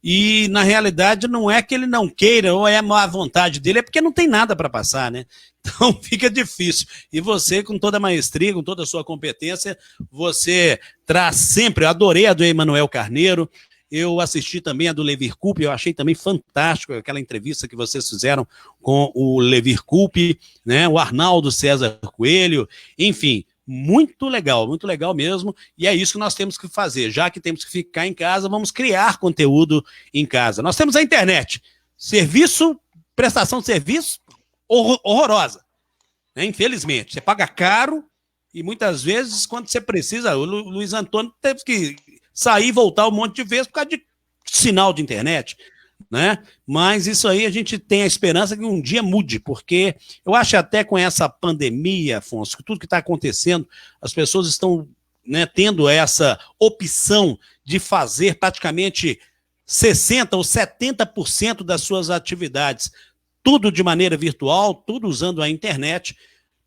e na realidade não é que ele não queira ou é má vontade dele, é porque não tem nada para passar, né? Então fica difícil. E você, com toda a maestria, com toda a sua competência, você traz sempre. Eu adorei a do Emanuel Carneiro, eu assisti também a do Levir Coupe, eu achei também fantástico aquela entrevista que vocês fizeram com o Levir Coupe, né? O Arnaldo César Coelho, enfim. Muito legal mesmo, e é isso que nós temos que fazer. Já que temos que ficar em casa, vamos criar conteúdo em casa. Nós temos a internet, prestação de serviço horrorosa, né? Infelizmente, você paga caro, e muitas vezes, quando você precisa, o Luiz Antônio teve que sair e voltar um monte de vezes por causa de sinal de internet, né? Mas isso aí a gente tem a esperança que um dia mude, porque eu acho até com essa pandemia, Afonso, que tudo que está acontecendo, as pessoas estão, né, tendo essa opção de fazer praticamente 60% ou 70% das suas atividades, tudo de maneira virtual, tudo usando a internet.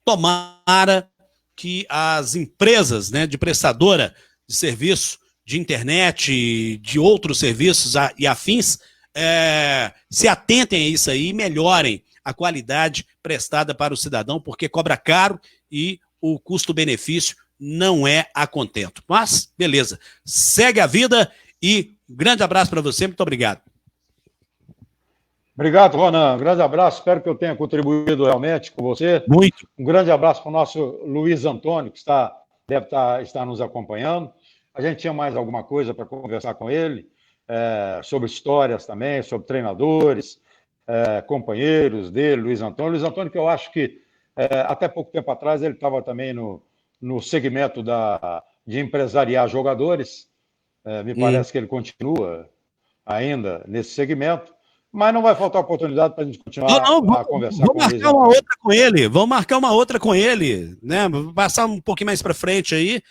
Tomara que as empresas, né, de prestadora de serviço de internet, de outros serviços e afins, se atentem a isso aí e melhorem a qualidade prestada para o cidadão, porque cobra caro e o custo-benefício não é a contento. Mas, beleza, segue a vida e um grande abraço para você, muito obrigado. Obrigado, Ronan. Um grande abraço, espero que eu tenha contribuído realmente com você. Muito. Um grande abraço para o nosso Luiz Antônio, que deve estar nos acompanhando. A gente tinha mais alguma coisa para conversar com ele, sobre histórias também, sobre treinadores, companheiros dele, Luiz Antônio. Luiz Antônio, que eu acho que até pouco tempo atrás ele estava também no segmento de empresariar jogadores, Me parece que ele continua ainda nesse segmento, mas não vai faltar oportunidade para a gente continuar a conversar com ele. Vamos marcar uma outra com ele, vamos marcar uma outra com ele, né? Vou passar um pouquinho mais para frente aí.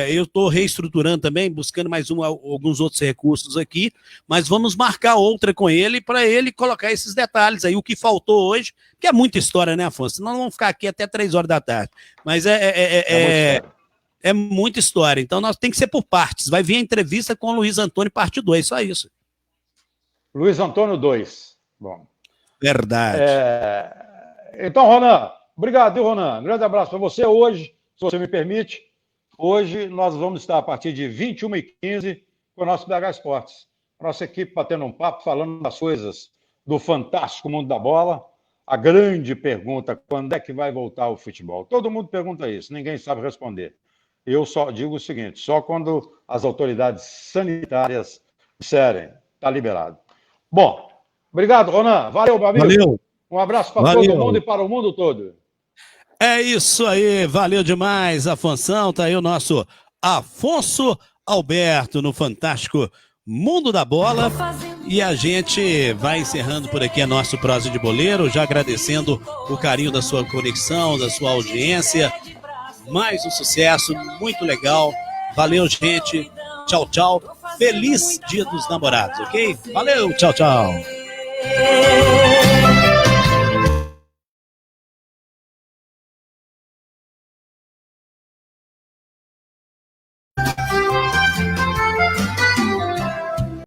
Eu estou reestruturando também, buscando mais alguns outros recursos aqui, mas vamos marcar outra com ele para ele colocar esses detalhes aí, o que faltou hoje, que é muita história, né, Afonso? Senão não vamos ficar aqui até 3 horas da tarde, mas é muita história, então nós tem que ser por partes. Vai vir a entrevista com o Luiz Antônio, parte 2, só isso. Luiz Antônio 2. Bom. Verdade. Então, Ronan, obrigado, viu, Ronan? Um grande abraço para você. Hoje, se você me permite, hoje nós vamos estar a partir de 21h15 com o nosso BH Esportes. Nossa equipe batendo um papo, falando das coisas do fantástico mundo da bola. A grande pergunta, quando é que vai voltar o futebol? Todo mundo pergunta isso, ninguém sabe responder. Eu só digo o seguinte, só quando as autoridades sanitárias disserem, está liberado. Bom, obrigado, Ronan. Valeu, meu amigo. Valeu. Um abraço para todo mundo e para o mundo todo. É isso aí, valeu demais, Afonso. Tá aí o nosso Afonso Alberto no fantástico Mundo da Bola. E a gente vai encerrando por aqui a nosso Prosa de Boleiro, já agradecendo o carinho da sua conexão, da sua audiência. Mais um sucesso, muito legal. Valeu, gente. Tchau, tchau. Feliz Dia dos Namorados, ok? Valeu, tchau, tchau.